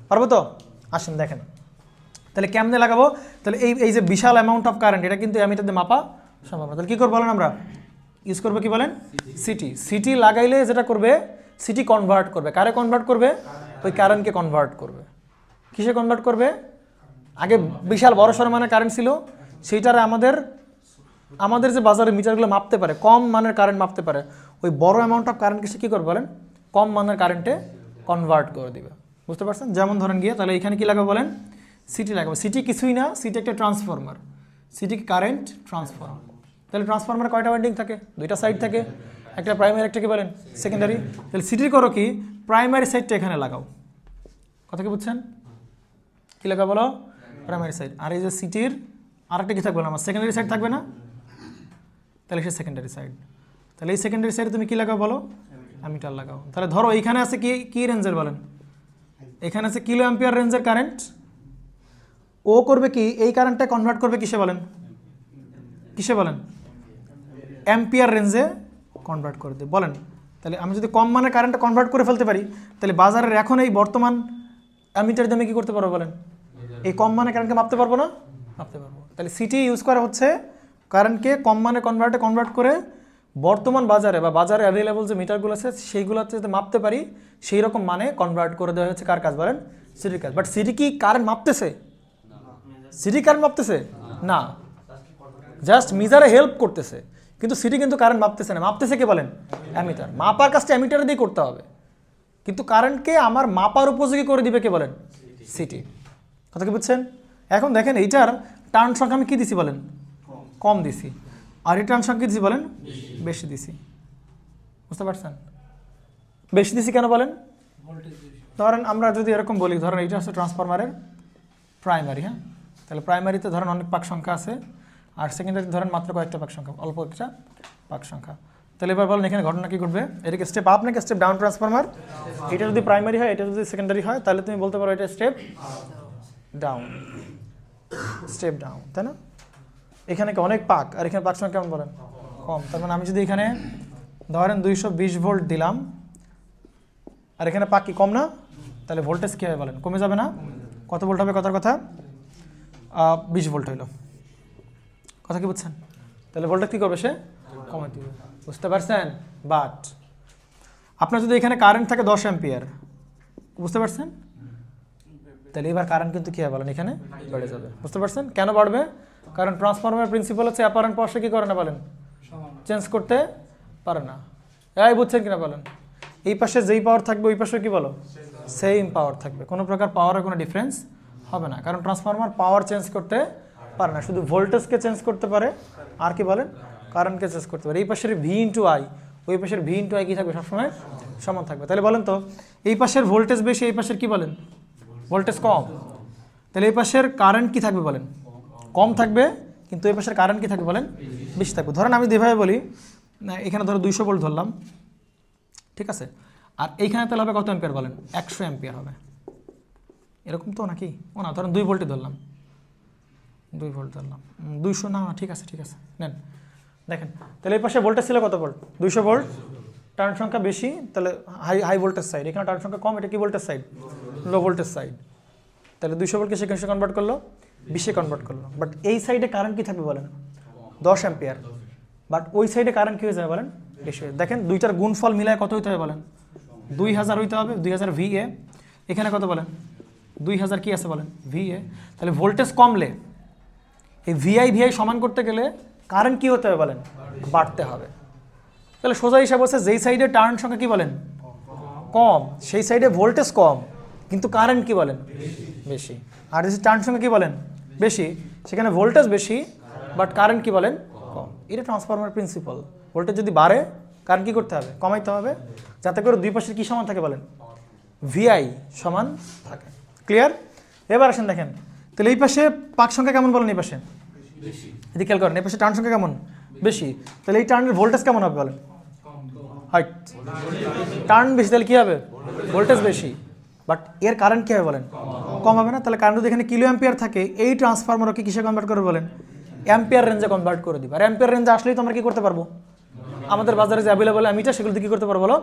পারবো তো? আসেন দেখেন তাহলে কেমনে লাগাবো। তাহলে এই যে বিশাল অ্যামাউন্ট অফ কারেন্ট, এটা কিন্তু অ্যামিটার দিয়ে মাপা সম্ভব না। তাহলে কী করবো বলেন? আমরা ইউজ করবো কি বলেন? সিটি। সিটি লাগাইলে যেটা করবে, সিটি কনভার্ট করবে। কারে কনভার্ট করবে? ওই কারেন্টকে কনভার্ট করবে। কিসে কনভার্ট করবে? আগে বিশাল বড়সড় মানের কারেন্ট ছিল, সেইটারে আমাদের যে বাজারের মিটারগুলো মাপতে পারে, কম মানের কারেন্ট মাপতে পারে, ওই বড় অ্যামাউন্ট অফ কারেন্টকে সে কী করবে বলেন? কম মানের কারেন্টে কনভার্ট করে দিবে, বুঝতে পারছেন? যেমন ধরেন গিয়ে তাহলে এখানে কী লাগাবো বলেন? সিটি লাগাবো। সিটি কিছুই না, সিটি একটা ট্রান্সফরমার, সিটি কারেন্ট ট্রান্সফরমার। তাহলে ট্রান্সফরমারে কয়টা ওয়াইন্ডিং থাকে? দুইটা সাইড থাকে, একটা প্রাইমারি একটা কি বলেন? সেকেন্ডারি। তাহলে সিটির করো কি? প্রাইমারি সাইডটা এখানে লাগাও। কথা কি বুঝছেন? কী লাগাবো বলো? Primary side. আর এই যে সিটির আরেকটা কী থাকবে না, আমার সেকেন্ডারি সাইড থাকবে না? তাহলে সে সেকেন্ডারি সাইড। তাহলে এই সেকেন্ডারি সাইডে তুমি কী লাগাও বলো? অ্যামিটার লাগাও। তাহলে ধরো এইখানে আছে কি কি রেঞ্জের বলেন, এখানে আছে কিলো অ্যাম্পিয়ার রেঞ্জের কারেন্ট, ও করবে কি এই কারেন্টটা কনভার্ট করবে কিসে বলেন, কিসে বলেন, অ্যাম্পিয়ার রেঞ্জে কনভার্ট করে দেবে বলেন। তাহলে আমি যদি কম মানের কারেন্টটা কনভার্ট করে ফেলতে পারি, তাহলে বাজারের এখন এই বর্তমান অ্যামিটার দিয়ে আমি কী করতে পারবো বলেন, এই কম মানের কারেন্টকে মাপতে পারবো না, মাপতে পারবো। তাহলে সিটি ইউজ করা হচ্ছে কারেন্টকে কম মানে কনভার্ট করে বর্তমান বাজারে বা বাজারে অ্যাভেলেবল যে মিটারগুলো আছে সেইগুলোতে যাতে মাপতে পারি সেই রকম মানে কনভার্ট করে দেওয়া হচ্ছে কার কাজ বলেন, সিটির কাজ। বাট সিটি কি কারেন্ট মাপতেছে, সিটি কারেন্ট মাপতেছে না, জাস্ট মিটারে হেল্প করতেছে, কিন্তু সিটি কিন্তু কারেন্ট মাপতেছে না, মাপতেছে কে বলেন, অ্যামিটার। মাপার কাজটা অ্যামিটারে দিয়ে করতে হবে, কিন্তু কারেন্টকে আমার মাপার উপযোগী করে দিবে কে বলেন, সিটি। কথা কি বুঝছেন? এখন দেখেন এইটার টার্ন সংখ্যা আমি কী দিছি বলেন, কম দিছি, আর এই টার্ন সংখ্যা দিছি বলেন বেশি দিছি। বুঝতে পারছেন? বেশি দিছি কেন বলেন? ধরেন আমরা যদি এরকম বলি, ধরেন এইটা হচ্ছে ট্রান্সফরমারের প্রাইমারি, হ্যাঁ, তাহলে প্রাইমারিতে ধরেন অনেক পাক সংখ্যা আছে, আর সেকেন্ডারি ধরেন মাত্র কয়েকটা পাক সংখ্যা, অল্প একটা পাক সংখ্যা। তাহলে এবার বলেন এখানে ঘটনা কী ঘটবে, এটাকে স্টেপ আপ নাকি স্টেপ ডাউন ট্রান্সফরমার? এটা যদি প্রাইমারি হয়, এটা যদি সেকেন্ডারি হয়, তাহলে তুমি বলতে পারো এটা স্টেপ ডাউন, স্টেপ ডাউন, তাই না? এখানে অনেক পাক, আর এখানে পাক সংখ্যা কেমন বলেন, কম। তার মানে আমি যদি এখানে ধরেন 220 ভোল্ট দিলাম, আর এখানে পাক কি কম না, তাহলে ভোল্টেজ কী হবে বলেন, কমে যাবে না? কত ভোল্ট হবে, কথার কথা 20 ভোল্ট হইল। কথা কি বুঝছেন? তাহলে ভোল্টেজ কী করবে, সে কমে দিবে। বুঝতে পারছেন? বাট আপনার যদি এখানে কারেন্ট থাকে 10 অ্যাম্পিয়ার, বুঝতে পারছেন, তাহলে এবার কারেন্ট কিন্তু কী হবে বলেন, এখানে বেড়ে যাবে। বুঝতে পারছেন কেন বাড়বে? কারণ ট্রান্সফরমারের প্রিন্সিপাল হচ্ছে অ্যাপারেন্ট পাওয়ার কী করে না বলেন, চেঞ্জ করতে পারে না। এই বুঝছেন কিনা বলেন? এই পাশে যেই পাওয়ার থাকবে ওই পাশে কি বলো, সেম পাওয়ার থাকবে, কোনো প্রকার পাওয়ারের কোনো ডিফারেন্স হবে না, কারণ ট্রান্সফরমার পাওয়ার চেঞ্জ করতে পারে না, শুধু ভোল্টেজকে চেঞ্জ করতে পারে, আর কি বলেন, কারেন্টকে চেঞ্জ করতে পারে। এই পাশের ভি ইন্টু আই, ওই পাশের ভি ইন্টু আই কী থাকবে, সবসময় সমান থাকবে। তাহলে বলেন তো এই পাশের ভোল্টেজ বেশি, এই পাশের কি বলেন, ভোল্টেজ কম, তাহলে এই পাশের কারেন্ট কি থাকবে বলেন, কম থাকবে, কিন্তু এই পাশের কারেন্ট কি থাকবে বলেন, বেশি থাকবে। ধরেন আমি যেভাবে বলি, এখানে ধরো 200 ভোল্ট ধরলাম, ঠিক আছে, আর এইখানে তাহলে হবে কত অ্যাম্পিয়ার বলেন, 100 অ্যাম্পিয়ার হবে, এরকম তো নাকি, ও না, ধরেন 2 ভোল্টে ধরলাম, 2 ভোল্ট ধরলাম, 200 না, ঠিক আছে ঠিক আছে নেন। দেখেন তাহলে এই পাশে ভোল্টেজ ছিল কত ভোল্ট, 200 ভোল্ট, টার্ন সংখ্যা বেশি, তাহলে হাই ভোল্টেজ সাইড, এখানে টার্ন সংখ্যা কম, এটা কি voltage side, low voltage side. তাহলে 200 ভোল্টকে সেখানে কনভার্ট করলো 20-এ কনভার্ট করলো, বাট এই সাইডে কারেন্ট কি থাকবে বলেন, 10 অ্যাম্পিয়ার, বাট ওই সাইডে কারেন্ট কী হয়ে যাবে বলেন, বেশি হয়ে। দেখেন দুইটার গুণফল মিলায় কত হইতে হবে বলেন, 2000 হইতে হবে, 2000 VA, এখানে কত বলেন, 2000 কি আছে বলেন, VA। তাহলে ভোল্টেজ কমলে এই VI সমান করতে গেলে কারেন্ট কি হতে হবে বলেন, বাড়তে হবে। তাহলে সোজা হিসাব হচ্ছে যেই সাইডে টার্ন সংখ্যা কি বলেন, কম, সেই সাইডে ভোল্টেজ কম, কিন্তু কারেন্ট কি বলেন, বেশি। আর যে টার্ন সংখ্যা কি বলেন, বেশি, সেখানে ভোল্টেজ বেশি, বাট কারেন্ট কি বলেন, কম। এটা ট্রান্সফরমার প্রিন্সিপাল। ভোল্টেজ যদি বাড়ে, কারেন্ট কী করতে হবে, কমাইতে হবে, যাতে করে দুই পাশের কী সমান থাকে বলেন, VI সমান থাকে। ক্লিয়ার? এবার আসেন দেখেন, তাহলে এই পাশে পাক সংখ্যা কেমন বলেন, এই পাশে যদি খেয়াল করেন, এই পাশে টার্ন সংখ্যা কেমন, বেশি, তাহলে এই টার্নের ভোল্টেজ কেমন হবে বলেন, হাইট, টার্ন বেশি, তাহলে কী হবে, ভোল্টেজ বেশি, বাট এর কারেন্ট কী হবে বলেন, কম হবে না। তাহলে কারেন্ট যদি এখানে কিলো অ্যাম্পিয়ার থাকে, এই ট্রান্সফরমারকে কিসে কনভার্ট করবে বলেন, অ্যাম্পিয়ার রেঞ্জে কনভার্ট করে দিবে। আর অ্যাম্পিয়ার রেঞ্জে আসলেই তো আমরা কী করতে পারবো, আমাদের বাজারে যে অ্যাভেলেবল অ্যামিটার সেগুলো দিয়ে কী করতে পারবো বলো,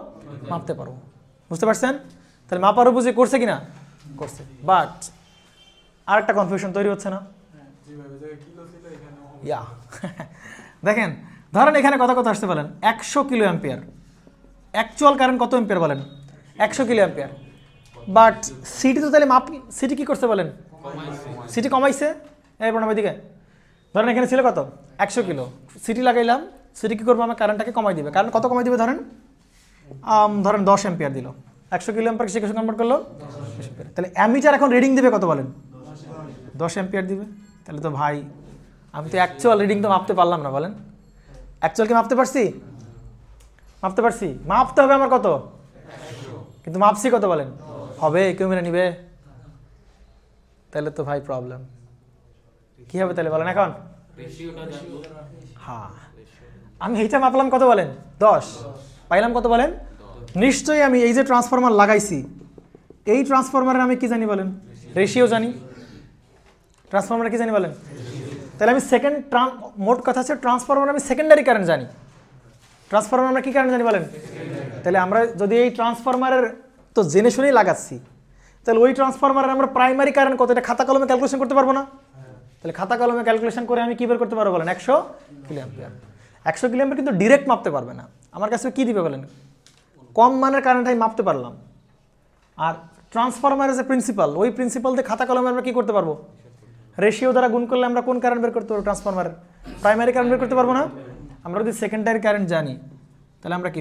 মাপতে পারবো। বুঝতে পারছেন? তাহলে মাপার উপযোগী করছে কি না, করছে, বাট আর একটা কনফিউশন তৈরি হচ্ছে না, ইয়া দেখেন ধরেন এখানে কথা আসতে বলেন 100 কিলো অ্যাম্পিয়ার, অ্যাকচুয়াল কারেন্ট কত অ্যাম্পিয়ার বলেন, 100 কিলো অ্যাম্পিয়ার, বাট সিটি তো তাহলে মাপ, সিটি কী করছে বলেন, সিটি কমাইছে। এই প্রণাম এদিকে, ধরেন এখানে ছিল কত 100 কিলো, সিটি লাগাইলাম, সিটি কী করবো, আমার কারেন্টটাকে কমাই দিবে, কারণ কত কমাই দিবে, ধরেন 10 অ্যাম্পিয়ার দিল, 100 কিলো অ্যাম্পিয়ার সে কিছু কনভার্ট করলো 10 অ্যাম্পিয়ার। তাহলে অ্যামিটার এখন রিডিং দিবে কত বলেন, 10 অ্যাম্পিয়ার দিবে। তাহলে তো ভাই আমি তো অ্যাকচুয়াল রিডিং তো মাপতে পারলাম না, বলেন অ্যাকচুয়াল কি মাপতে পারছি, মাপতে পারছি, মাপতে হবে আমার কত, কিন্তু মাপছি কত বলেন, হবে কেউ মেনে নিবে, তাহলে তো ভাই প্রবলেম। কি হবে তাহলে বলেন এখন, হ্যাঁ আমি এইটা মাপলাম কত বলেন, 10, পাইলাম কত বলেন, নিশ্চয়ই আমি এই যে ট্রান্সফরমার লাগাইছি, এই ট্রান্সফরমারের আমি কি জানি বলেন? রেশিও জানি। ট্রান্সফরমার কি জানি বলেন? তাহলে আমি মোট কথা হচ্ছে ট্রান্সফরমার আমি সেকেন্ডারি কারেন্ট জানি। ট্রান্সফরমার আমরা কি কারেন্ট জানি বলেন? তাহলে আমরা যদি এই ট্রান্সফরমারের তো জেনে শুনেই লাগাচ্ছি, তাহলে ওই ট্রান্সফরমারের আমরা প্রাইমারি কারেন্ট কত এটা খাতা কলমে ক্যালকুলেশন করতে পারবো না? তাহলে খাতা কলমে ক্যালকুলেশন করে আমি কি বের করতে পারবো বলেন? 100 কিলোঅ্যাম্পিয়ার। 100 কিলোঅ্যাম্পিয়ার কিন্তু ডিরেক্ট মাপতে পারবে না, আমার কাছে কি দিবে বলেন? কম মানের কারেন্ট আমি মাপতে পারলাম। আর ট্রান্সফরমারের যে প্রিন্সিপাল, ওই প্রিন্সিপাল দিয়ে খাতা কলমে আমরা কি করতে পারবো? রেশিও দ্বারা গুণ করলে আমরা কোন কারেন্ট বের করতে পারবো? ট্রান্সফরমারের প্রাইমারি কারেন্ট বের করতে পারবো না? আমরা যদি সেকেন্ডারি কারেন্ট জানি তাহলে আমরা কি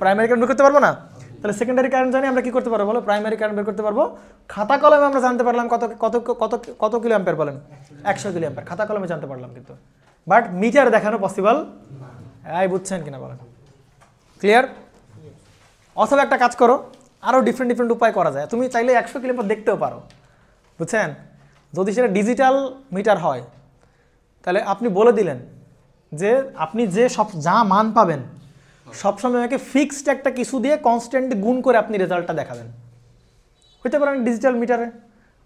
প্রাইমারি কারেন্ট বের করতে পারবো না? তাহলে সেকেন্ডারি কারেন্ট জানি আমরা কি করতে পারবো বলো? প্রাইমারি কারেন্ট বের করতে পারবো। খাতা কলমে আমরা জানতে পারলাম কত কত কত কত কিলো অ্যাম্পিয়ার বলেন? 100 কিলো অ্যাম্পিয়ার খাতা কলমে জানতে পারলাম, কিন্তু বাট মিটার দেখানো পসিবল। এই বুঝছেন কিনা বলেন? ক্লিয়ার? অথবা একটা কাজ করো, আরও ডিফারেন্ট উপায় করা যায়। তুমি চাইলে 100 কিলো অ্যাম্পিয়ার দেখতেও পারো, বুঝছেন? যদি সেটা ডিজিটাল মিটার হয় তাহলে আপনি বলে দিলেন যে আপনি যে যা মান পাবেন সবসময় আমাকে ফিক্সড একটা কিছু দিয়ে কনস্ট্যান্ট গুণ করে আপনি রেজাল্টটা দেখাবেন। হইতে পারেন ডিজিটাল মিটারে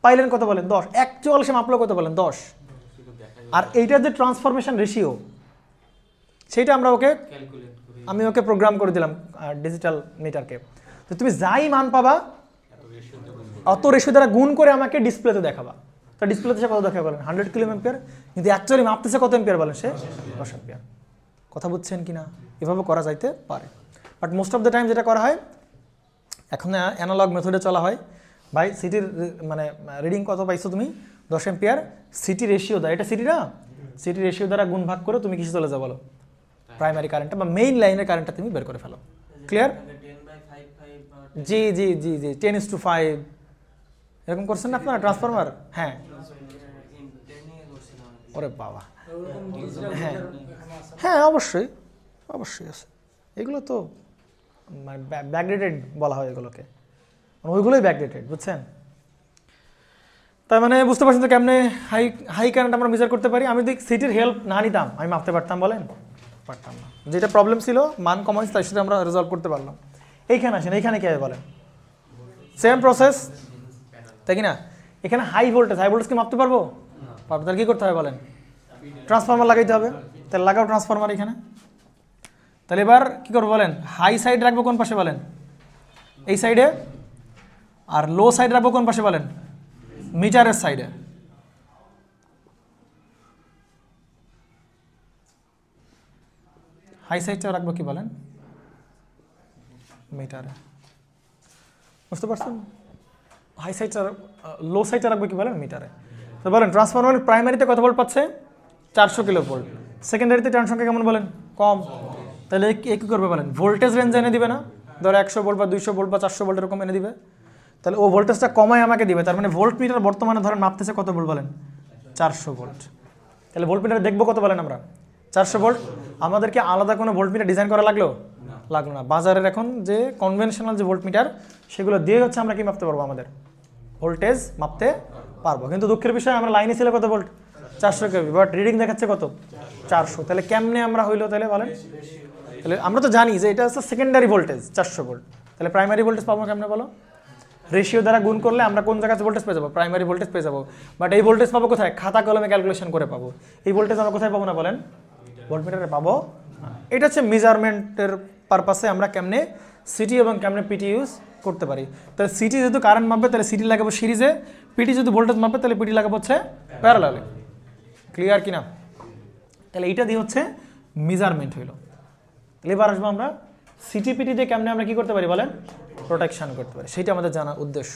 পাইলেন কত বলেন? 10। অ্যাকচুয়াল সে মাপলো কত বলেন? 10। আর এইটার যে ট্রান্সফরমেশন রেশিও সেইটা আমি ওকে প্রোগ্রাম করে দিলাম ডিজিটাল মিটারকে। তো তুমি যাই মান পাবা অত রেশিও দ্বারা গুণ করে আমাকে ডিসপ্লেতে দেখাবা। তো ডিসপ্লেতে সে কত দেখাবে বলেন? 100 কিলো অ্যাম্পিয়ার, কিন্তু অ্যাকচুয়ালি মাপতেছে কত অ্যাম্পিয়ার বলেন? সে 10 অ্যাম্পিয়ার। কথা বুঝছেন কিনা? এভাবে করা যাইতে পারে, but most of the time যেটা করা হয় এখন অ্যানালগ মেথডে চলা হয়। ভাই সিটির মানে রিডিং কত পাইছো তুমি? 10 অ্যাম্পিয়ার। সিটি রেশিও দ্বারা, এটা সিটি না, সিটি রেশিও দ্বারা গুণ ভাগ করে তুমি কিছু চলে যাও বলো? প্রাইমারি কারেন্টটা বা মেইন লাইনের কারেন্টটা তুমি বের করে ফেলো। ক্লিয়ার? জি জি জি জি 10:5 এরকম করছেন না আপনারা ট্রান্সফরমার? হ্যাঁ। ওরে বাবা, হ্যাঁ হ্যাঁ অবশ্যই অবশ্যই আছে। এগুলো তো মানে ব্যাকডেটেড বলা হয় এগুলোকে, ওইগুলোই ব্যাকডেটেড, বুঝছেন? তার মানে বুঝতে পারছেন তো কেমনে হাই কারেন্ট আমরা মেজার করতে পারি। আমি যদি সিটির হেল্প না নিতাম আমি মাপতে পারতাম বলেন? পারতাম না। যেটা প্রবলেম ছিল মান কমাইছে তার সাথে আমরা রেজলভ করতে পারলাম। এইখানে আসেন, এইখানে কি হবে বলেন? সেম প্রসেস, তাই কি না? এখানে হাই ভোল্টেজ কি মাপতে পারবো? পারবো। তাহলে কী করতে হবে বলেন? ট্রান্সফরমার লাগাইতে হবে। তাহলে লাগাও ট্রান্সফরমার এখানে। তাহলে এবার কী করবো বলেন? হাই সাইড রাখবো কোন পাশে বলেন? এই সাইডে। আর লো সাইড রাখবো কোন পাশে বলেন? মিটারের সাইডে। হাই সাইডটা রাখবো কি বলেন? মিটারে। বুঝতে পারছেন? হাই সাইডটা লো সাইডটা রাখবো কি বলেন? মিটারে। তো বলেন ট্রান্সফরমার প্রাইমারিতে কত ভোল্ট পাচ্ছে? 400 কিলো ভোল্ট। সেকেন্ডারিতে টার্ন সংখ্যা কেমন বলেন? কম। তাহলে কী করবে বলেন? ভোল্টেজ রেঞ্জ এনে দিবে না? ধরো 100 ভোল্ট বা 200 ভোল্ট বা 400 ভোল্ট এরকম এনে দিবে। তাহলে ও ভোল্টেজটা কমায় আমাকে দিবে। তার মানে ভোল্ট মিটার বর্তমানে ধরেন মাপতেছে কত ভোল্ট বলেন? 400 ভোল্ট। তাহলে ভোল্ট মিটার দেখবো কত বলেন আমরা? 400 ভোল্ট। আমাদেরকে আলাদা কোনো ভোল্ট মিটার ডিজাইন করা লাগলো না। বাজারের এখন যে কনভেনশনাল যে ভোল্ট মিটার সেগুলো দিয়ে হচ্ছে আমরা কি মাপতে পারবো? আমাদের ভোল্টেজ মাপতে পারবো। কিন্তু দুঃখের বিষয় আমরা লাইনে ছিল কত ভোল্ট? 400 কেভি, বাট রিডিং দেখাচ্ছে কত? 400। তাহলে কেমনে আমরা হইলো তাহলে বলেন? তাহলে আমরা তো জানি যে এটা হচ্ছে সেকেন্ডারি ভোল্টেজ 400 ভোল্ট। তাহলে প্রাইমারি ভোল্টেজ পাবো কেমনে বলো? রেশিও দ্বারা গুণ করলে আমরা কোন জায়গায় ভোল্টেজ পেয়ে যাবো? প্রাইমারি ভোল্টেজ পেয়ে যাবো। বাট এই ভোল্টেজ পাবো কোথায়? খাতা কলমে ক্যালকুলেশন করে পাবো। এই ভোল্টেজ আমরা কোথায় পাবো না বলেন? ভোল্টমিটারে পাবো। এটা হচ্ছে মেজারমেন্টের পারপাসে আমরা কেমনে সিটি এবং কেমনে পিটি ইউজ করতে পারি। তাহলে সিটি যেহেতু কারেন্ট মাপবে তাহলে সিটি লাগাবো সিরিজে, পিটি যদি ভোল্টেজ মাপবে তাহলে পিটি লাগাবো হচ্ছে প্যারালালে। ক্লিয়ার কিনা? তাহলে এইটা দিয়ে হচ্ছে মেজারমেন্ট হইলো। তাহলে এবার আসবো আমরা সিটি পিটি দিয়ে কেমনে আমরা কি করতে পারি বলেন? প্রোটেকশন করতে পারি। সেইটা আমাদের জানার উদ্দেশ্য।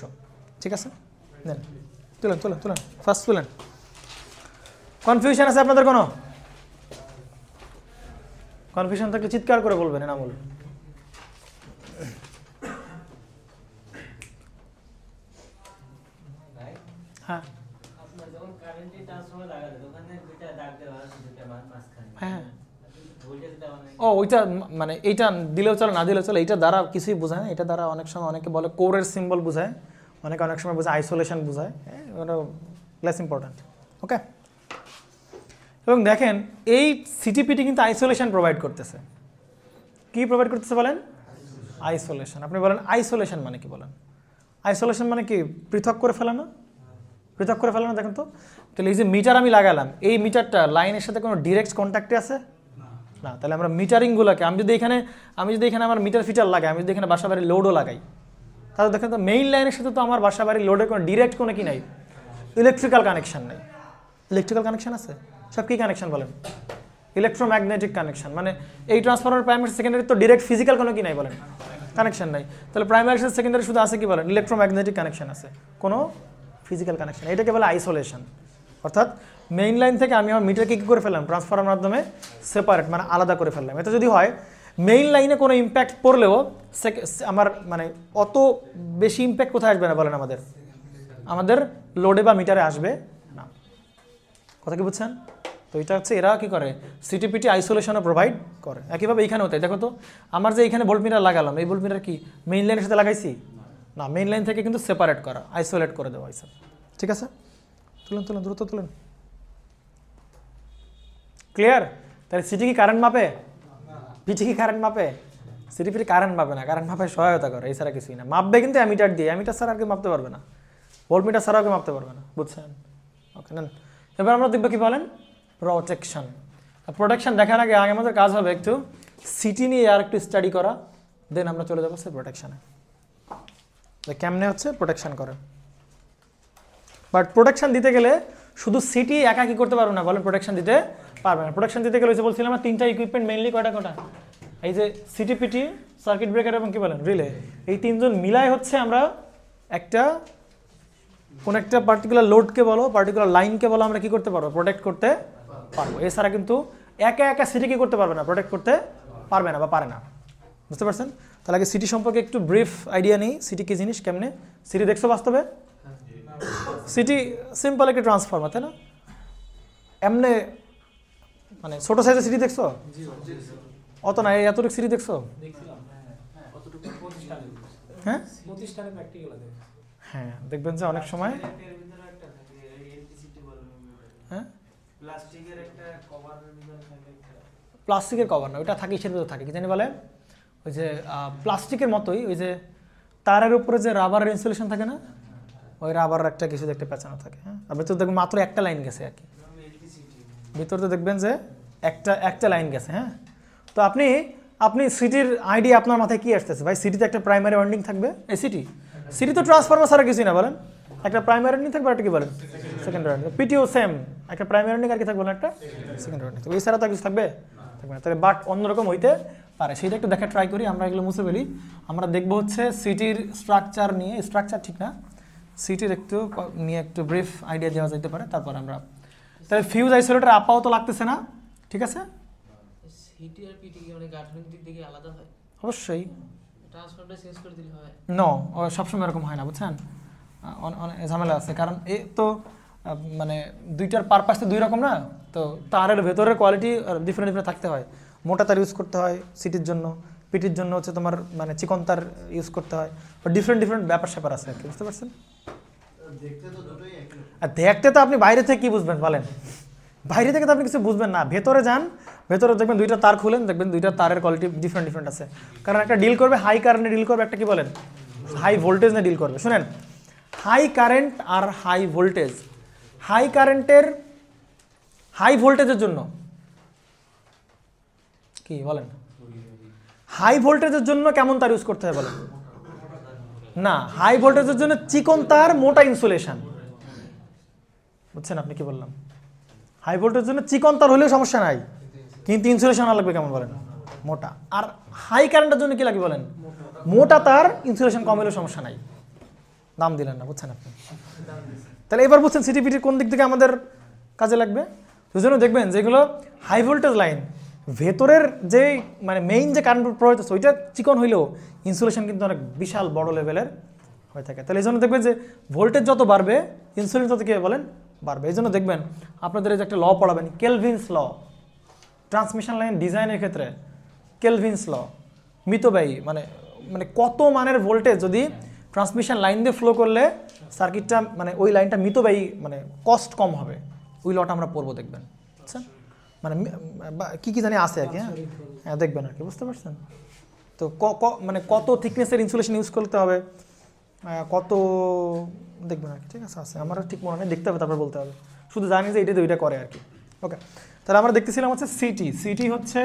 ঠিক আছে, নেন তুলেন ফার্স্ট তুলেন। কনফিউশন আছে আপনাদের কোনো? কনফিউশন থাকলে চিৎকার করে বলবেন, না বলবেন? হ্যাঁ হ্যাঁ ও ওইটা মানে এইটা দিলেও চলে না দিলেও চলে, এইটা দ্বারা কিছুই বোঝায় না। এটা দ্বারা অনেক সময় অনেকে বলে কোরের সিম্বল বোঝায়, অনেক সময় বোঝায় আইসোলেশন বোঝায়। ওটা লেস ইম্পর্ট্যান্ট। ওকে, এবং দেখেন এই সিটিপিটি কিন্তু আইসোলেশন প্রোভাইড করতেছে। কি প্রোভাইড করতেছে বলেন? আইসোলেশন। আপনি বলেন আইসোলেশন মানে কি? বলেন আইসোলেশন মানে কি? পৃথক করে ফেলা না? পৃথক করে ফেলা না? দেখেন তো, তাহলে এই যে মিটার আমি লাগালাম, এই মিটারটা লাইনের সাথে কোনো ডিরেক্ট কন্ট্যাক্টে আছে না? তাহলে আমরা মিটারিংগুলোকে, আমি যদি এখানে আমার মিটার ফিটার লাগাই, আমি যদি এখানে বাসা বাড়ির লোডও লাগাই, তাহলে দেখেন তো মেইন লাইনের সাথে তো আমার বাসা বাড়ির লোডের কোনো ডিরেক্ট কোনো কি নাই, ইলেকট্রিক্যাল কানেকশন নেই। ইলেকট্রিক্যাল কানেকশন আছে? সব কি কানেকশন বলেন? Electromagnetic connection. মানে এই ট্রান্সফরমার প্রাইমারি সেকেন্ডারি তো ডিরেক্ট ফিজিক্যাল কোনো কি নাই বলেন, কানেকশন নাই। তাহলে প্রাইমারি সাথে সেকেন্ডারি শুধু আছে কি বলেন, ইলেকট্রোম্যাগনেটিক কানেকশন আছে, কোনো ফিজিক্যাল কানেকশন। এটাকে বলে আইসোলেশন। অর্থাৎ মেইন লাইন থেকে আমি আমার মিটারকে কী করে ফেললাম, ট্রান্সফরমার মাধ্যমে সেপারেট, মানে আলাদা করে ফেললাম। এটা যদি হয় মেইন লাইনে কোনো ইম্প্যাক্ট পড়লেও আমার মানে অত বেশি ইম্প্যাক্ট কোথায় আসবে না বলেন, আমাদের লোডে বা মিটারে আসবে না। কথা কি বুঝছেন? তো এটা হচ্ছে এরা কি করে, সিটিপিটি আইসোলেশনও প্রোভাইড করে। একইভাবে এইখানে হতে দেখো তো, আমার যে এইখানে ভোল্ট মিটার লাগালাম, এই ভোল্ট মিটার কি মেইন লাইনের সাথে লাগাইছি না? মেইন লাইন থেকে কিন্তু সেপারেট করা, আইসোলেট করে দেওয়া হয়েছে। ঠিক আছে, তুলেন তুলেন, দ্রুত তুলেন। ক্লিয়ার? তাহলে সিটি কি কারেন্ট মাপে? পিটি কি কারেন্ট মাপে? সিটিপিটি কারেন্ট মাপে না, কারেন্ট মাপে সহায়তা করে, এছাড়া কিছুই না। মাপবে কিন্তু অ্যামিটার দিয়ে, অ্যামিটার ছাড়া আর কেউ মাপতে পারবে না, ভোল্ট মিটার ছাড়াও কেউ মাপতে পারবে না। বুঝছেন? ওকে নেন, এবার আমরা দেখবো কি বলেন, প্রোটেকশন। প্রোটেকশন দেখার আগে আমাদের কাজ হবে একটু সিটি নিয়ে আর একটু স্টাডি করা, দেন আমরা চলে যাবো সে প্রোটেকশনে। কেমনে হচ্ছে প্রোটেকশন করে। বাট প্রোটেকশন দিতে গেলে শুধু সিটি একা কি করতে পারবে না বলেন, প্রোটেকশন দিতে পারবে না। প্রোটেকশন দিতে গেলে বলছিলাম আমরা তিনটা ইকুইপমেন্ট, মেইনলি কয়টা, এই যে সিটিপিটি, সার্কিট ব্রেকার এবং কি বলেন রিলে, এই তিনজন মিলাই হচ্ছে আমরা একটা কোন একটা পার্টিকুলার লোডকে বলো, পার্টিকুলার লাইনকে বলো, আমরা কি করতে পারবো, প্রোটেক্ট করতে পারবো। এছাড়া কিন্তু একা একা সিটি কি করতে পারবে না, প্রোটেক্ট করতে পারবে না বা পারে না। বুঝতে পারছেন? তাহলে আগে সিটি সম্পর্কে একটু ব্রিফ আইডিয়া নেই, সিটি কি জিনিস, কেমনে সিটি দেখছো বাস্তবে? সিটি সিম্পল একটা ট্রান্সফরমার, তাই না? এমনে মানে ছোট সাইজের সিটি দেখছো? অত না, এতটুকু সিটি দেখছো? হ্যাঁ হ্যাঁ, দেখবেন যে অনেক সময় হ্যাঁ প্লাস্টিকের কভার না, ওইটা থাকে ইসের ভিতরে থাকে, কি জানি বলে, ওই যে প্লাস্টিকের মতোই ওই যে তারের উপরে যে রাবারের ইনসুলেশন থাকে না, ওই রাবারের একটা কিছু দেখতে পেঁচানো থাকে। হ্যাঁ, আর ভিতরে দেখবেন মাত্র একটা লাইন গেছে আর কি, ভিতরে তো দেখবেন যে একটা লাইন গেছে। হ্যাঁ, তো আপনি সিটির আইডিয়া আপনার মাথায় কি আসতেছে ভাই? সিটিতে একটা প্রাইমারি ওয়াইন্ডিং থাকবে, এই সিটি তো ট্রান্সফরমার ছাড়া কিছুই না বলেন, একটা প্রাইমারি ওয়াইন্ডিং থাকবে, একটা কি বলেন সেকেন্ডারি ওয়াইন্ডিং। পিটিও সেম, একটা প্রাইমারি ওয়াইন্ডিং আর কি থাকবে, একটা সেকেন্ডারি ওয়াইন্ডিং। তো এই ছাড়া তো কিছু থাকবে না, তবে বাট অন্যরকম হইতে পারে, সেটা একটু দেখা ট্রাই করি। আমরা এগুলো মুছে ফেলি। আমরা দেখবো হচ্ছে সিটির স্ট্রাকচার নিয়ে, স্ট্রাকচার ঠিক না, সিটির একটু নিয়ে একটু ব্রিফ আইডিয়া দেওয়া যেতে পারে, তারপর আমরা তাহলে ফিউজ আইসোলেটর আপাতত লাগতেছে না, ঠিক আছে? সিটি আর পিটি কি মানে গাঠনিক দিক থেকে আলাদা হয়? অবশ্যই। ট্রান্সফরমারটা চেঞ্জ করে দিলে হয়? নো, সবসময় এরকম হয় না, বুঝছেন? অনেক ঝামেলা আছে, কারণ এ তো মানে দুইটার পারপাস তো দুই রকম না, তো তারের ভেতরের কোয়ালিটি ডিফারেন্ট থাকতে হয়। মোটা তার ইউজ করতে হয় সিটির জন্য, পিটির জন্য হচ্ছে তোমার মানে চিকন তার ইউজ করতে হয়, ডিফারেন্ট ব্যাপার স্যাপার আছে আর কি, বুঝতে পারছেন? আর দেখতে তো আপনি বাইরে থেকে কি বুঝবেন বলেন, বাইরে থেকে তো আপনি কিছু বুঝবেন না, ভেতরে যান, ভেতরে দেখবেন দুইটা তার খুলেন, দেখবেন দুইটা তারের কোয়ালিটি ডিফারেন্ট আছে। কারণ একটা ডিল করবে হাই কারেন্টে ডিল করবে, একটা কি বলেন হাই ভোল্টেজ নিয়ে ডিল করবে। শুনেন, হাই কারেন্ট আর হাই ভোল্টেজ, হাই কারেন্টের হাই ভোল্টেজের জন্য কি বলেন, হাই ভোল্টেজের জন্য কেমন তার ইউজ করতে হয় বলেন? না, হাই ভোল্টেজের জন্য চিকন তার, মোটা ইনসুলেশন। বুঝছেন আপনি কি বললাম? হাই ভোল্টেজের জন্য চিকন তার হলেও সমস্যা নাই, কিন্তু ইনসুলেশন লাগবে কেমন বলেন? মোটা। আর হাই কারেন্টের জন্য কি লাগে বলেন? মোটা তার, ইনসুলেশন কম হলেও সমস্যা নাই। দাম দিলেন না, বুঝছেন আপনি? তাহলে এবার বুঝছেন সিটিপিটির কোন দিক থেকে আমাদের কাজে লাগবে। সেজন্য দেখবেন যেগুলো হাই ভোল্টেজ লাইন, ভেতরের যে মানে মেইন যে কারেন্ট প্রবাহিত ওইটা চিকন হইলেও ইনসুলেশন কিন্তু অনেক বিশাল বড় লেভেলের হয়ে থাকে। তাহলে এই জন্য দেখবেন যে ভোল্টেজ যত বাড়বে ইনসুলেশন তত কি বলেন বাড়বে। এই জন্য দেখবেন আপনাদের এই যে একটা ল পড়াবেন, কেলভিনস ল, ট্রান্সমিশন লাইন ডিজাইনের ক্ষেত্রে কেলভিনস ল, মিতব্যয়ী মানে মানে কত মানের ভোল্টেজ যদি ট্রান্সমিশন লাইন দিয়ে ফ্লো করলে সার্কিটটা মানে ওই লাইনটা মিতব্যয়ী মানে কস্ট কম হবে, ওই লটা আমরা পড়বো দেখবেন। আচ্ছা, মানে কি কি জানি আছে আর কি, হ্যাঁ দেখবেন আর কি, বুঝতে পারছেন? তো মানে কত থিকনেসের ইনসুলেশন ইউজ করতে হবে, কত দেখবেন আর কি, ঠিক আছে? আছে আমার ঠিক মনে নেই, দেখতে হবে তারপর বলতে হবে, শুধু জানি যে এটা তো এটা করে আর কি। ওকে, তাহলে আমরা দেখতেছিলাম হচ্ছে সিটি হচ্ছে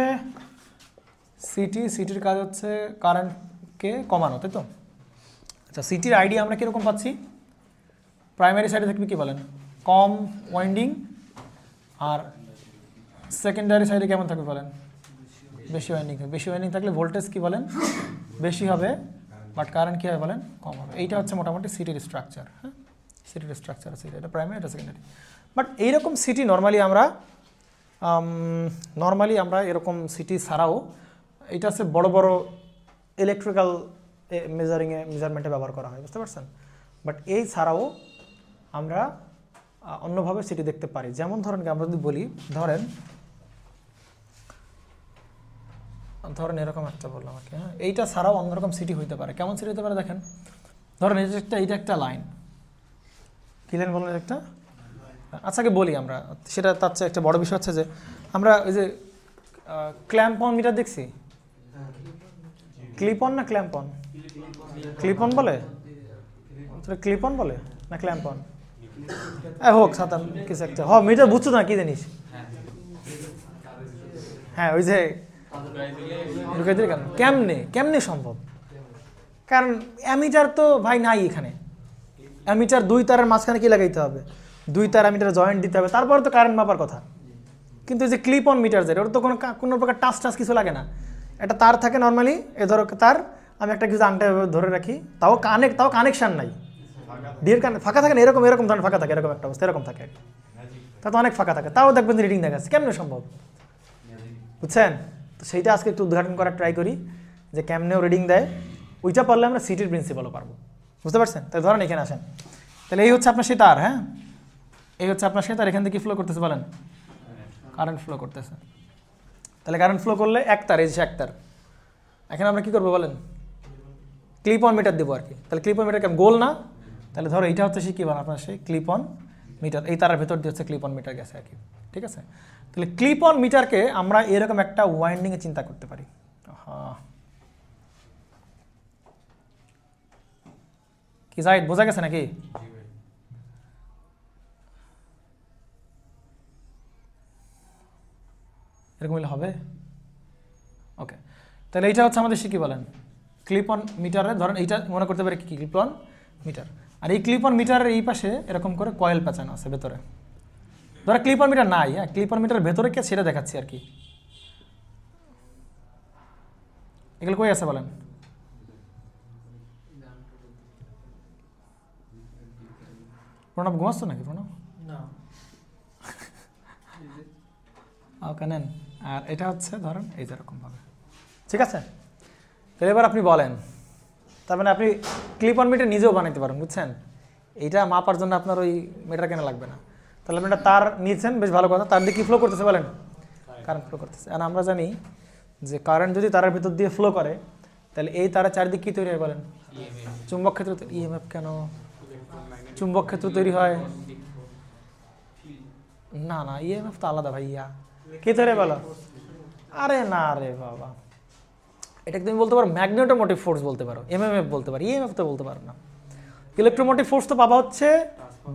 সিটির কাজ হচ্ছে কারেন্টকে কমানো, তাই তো? আচ্ছা, সিটির আইডিয়া আমরা কীরকম পাচ্ছি? প্রাইমারি সাইডে থাকবে কী বলেন, কম ওয়াইন্ডিং, আর সেকেন্ডারি সাইডে কেমন থাকবে বলেন, বেশি ওয়াইন্ডিং। বেশি ওয়াইন্ডিং থাকলে ভোল্টেজ কী বলেন, বেশি হবে, বাট কারেন্ট কী হবে বলেন, কম হবে। এইটা হচ্ছে মোটামুটি সিটির স্ট্রাকচার। হ্যাঁ, সিটির স্ট্রাকচার আছে, এটা প্রাইমারি, এটা সেকেন্ডারি। বাট এইরকম সিটি নর্মালি আমরা এরকম সিটি ছাড়াও এটা হচ্ছে বড় বড় ইলেকট্রিক্যাল মেজারমেন্টে ব্যবহার করা হয়, বুঝতে পারছেন? বাট এই ছাড়াও আমরা অন্যভাবে সিটি দেখতে পারি। যেমন ধরেন আমরা যদি বলি, ধরেন এরকম একটা বললাম আর কি, হ্যাঁ, এইটা ছাড়াও অন্যরকম সিটি হইতে পারে। কেমন সিটি হতে পারে দেখেন, ধরেন এইটা একটা লাইন, কি লাইন বলেন একটা? আচ্ছাকে বলি আমরা, সেটা তার চেয়ে একটা বড় বিষয় হচ্ছে যে আমরা ওই যে ক্ল্যাম্প অন মিটার দেখছি, ক্লিপ অন না ক্ল্যাম্প অন? ক্লিপ অন বলে, ক্লিপ অন বলে না ক্ল্যাম্প অন? হোক সাতান কিছু একটা, মিটার বুঝছো না কি জিনিস? হ্যাঁ, ওই যে কেমনে সম্ভব? কারণ অ্যামিটার তো ভাই নাই এখানে। অ্যামিটার দুই তারের মাঝখানে কি লাগাইতে হবে, দুই তার অ্যামিটার জয়েন্ট দিতে হবে, তারপরে তো কারেন্ট মাপার কথা। কিন্তু এই যে ক্লিপ অন মিটার যেটা, ওর তো কোনো প্রকার টাচ কিছু লাগে না, একটা তার থাকে নর্মালি, এ ধরো তার, আমি একটা কিছু আংটা ধরে রাখি, তাও কানেকশান নাই, ডিএর ফাঁকা থাকে না, এরকম ধরনের ফাঁকা থাকে, এরকম একটা অবস্থা এরকম থাকে, তা তো অনেক ফাঁকা থাকে, তাও দেখবেন রিডিং দেখাচ্ছে। কেমনে সম্ভব, বুঝছেন? তো সেইটা আজকে একটু উদ্ঘাটন করার ট্রাই করি, যে কেমনেও রিডিং দেয়। ওইটা পারলে আমরা সিটির প্রিন্সিপালও পারবো, বুঝতে পারছেন? তাই ধরেন এখানে আসেন, তাহলে এই হচ্ছে আপনার সেই তার, হ্যাঁ, এই হচ্ছে আপনার সেই তার, এখান থেকে কি ফ্লো করতেছে বলেন, কারেন্ট ফ্লো করতেছে। তাহলে কারেন্ট ফ্লো করলে এক তার, এই যে এক তার, এখানে আমরা কি করবো বলেন, ক্লিপ অন মিটার দেবো আর কি। তাহলে ক্লিপ অন মিটার কেমন, গোল না? তাহলে ধরো এইটা হচ্ছে সেই কী বলেন আপনার, সেই ক্লিপ অন মিটার, এই তারের ভেতর দিয়ে হচ্ছে ক্লিপ অন মিটার গেছে আর কি, ঠিক আছে? তাহলে ক্লিপ অন মিটারকে আমরা এরকম একটা ওয়াইন্ডিংয়ে চিন্তা করতে পারি। কি জাহিদ, বোঝা গেছে নাকি? এরকম হলে হবে? ওকে, তাহলে এইটা হচ্ছে আমাদের কি বলেন, ক্লিপ অন মিটারে ধরেন এইটা মনে করতে পারি কি ক্লিপ অন মিটার, আর এই ক্লিপ অন মিটারের এই পাশে এরকম করে কয়েল পেঁচানো আছে ভেতরে। ধরো ক্লিপ অন মিটার নাই, হ্যাঁ, ক্লিপ অন মিটারের ভেতরে কে সেটা দেখাচ্ছি আর কি। এগুলো কই আছে বলেন? প্রণব ঘুমাচ্ছ নাকি প্রণব? ওকে নেন। আর এটা হচ্ছে ধরেন এই যেরকম ভাবে, ঠিক আছে? তাহলে এবার আপনি বলেন, তার মানে আপনি ক্লিপ অন মিটার নিজেও বানাইতে পারেন, বুঝছেন? এইটা মাপার জন্য আপনার ওই মিটার কেনা লাগবে না। তাহলে আপনি তার নিয়েছেন, বেশ ভালো কথা, তার দিয়ে কি ফ্লো করতেছে বলেন, কারেন্ট ফ্লো করতেছে। আর আমরা জানি যে কারেন্ট যদি তারের ভিতর দিয়ে ফ্লো করে, তাহলে এই তারের চারিদিক কি তৈরি হয় বলেন, চুম্বক ক্ষেত্র। ইএমএফ কেন চুম্বক ক্ষেত্র তৈরি হয়? না না, ইএমএফ তো আলাদা ভাইয়া, কি তৈরি বলো? আরে না রে বাবা, এটাকে তুমি বলতে পারো ম্যাগনেটোমোটিভ ফোর্স বলতে পারো, এমএমএফ বলতে পারো, ইএমএফ তো বলতে পারো না। ইলেকট্রোমোটিভ ফোর্স তো পাবা হচ্ছে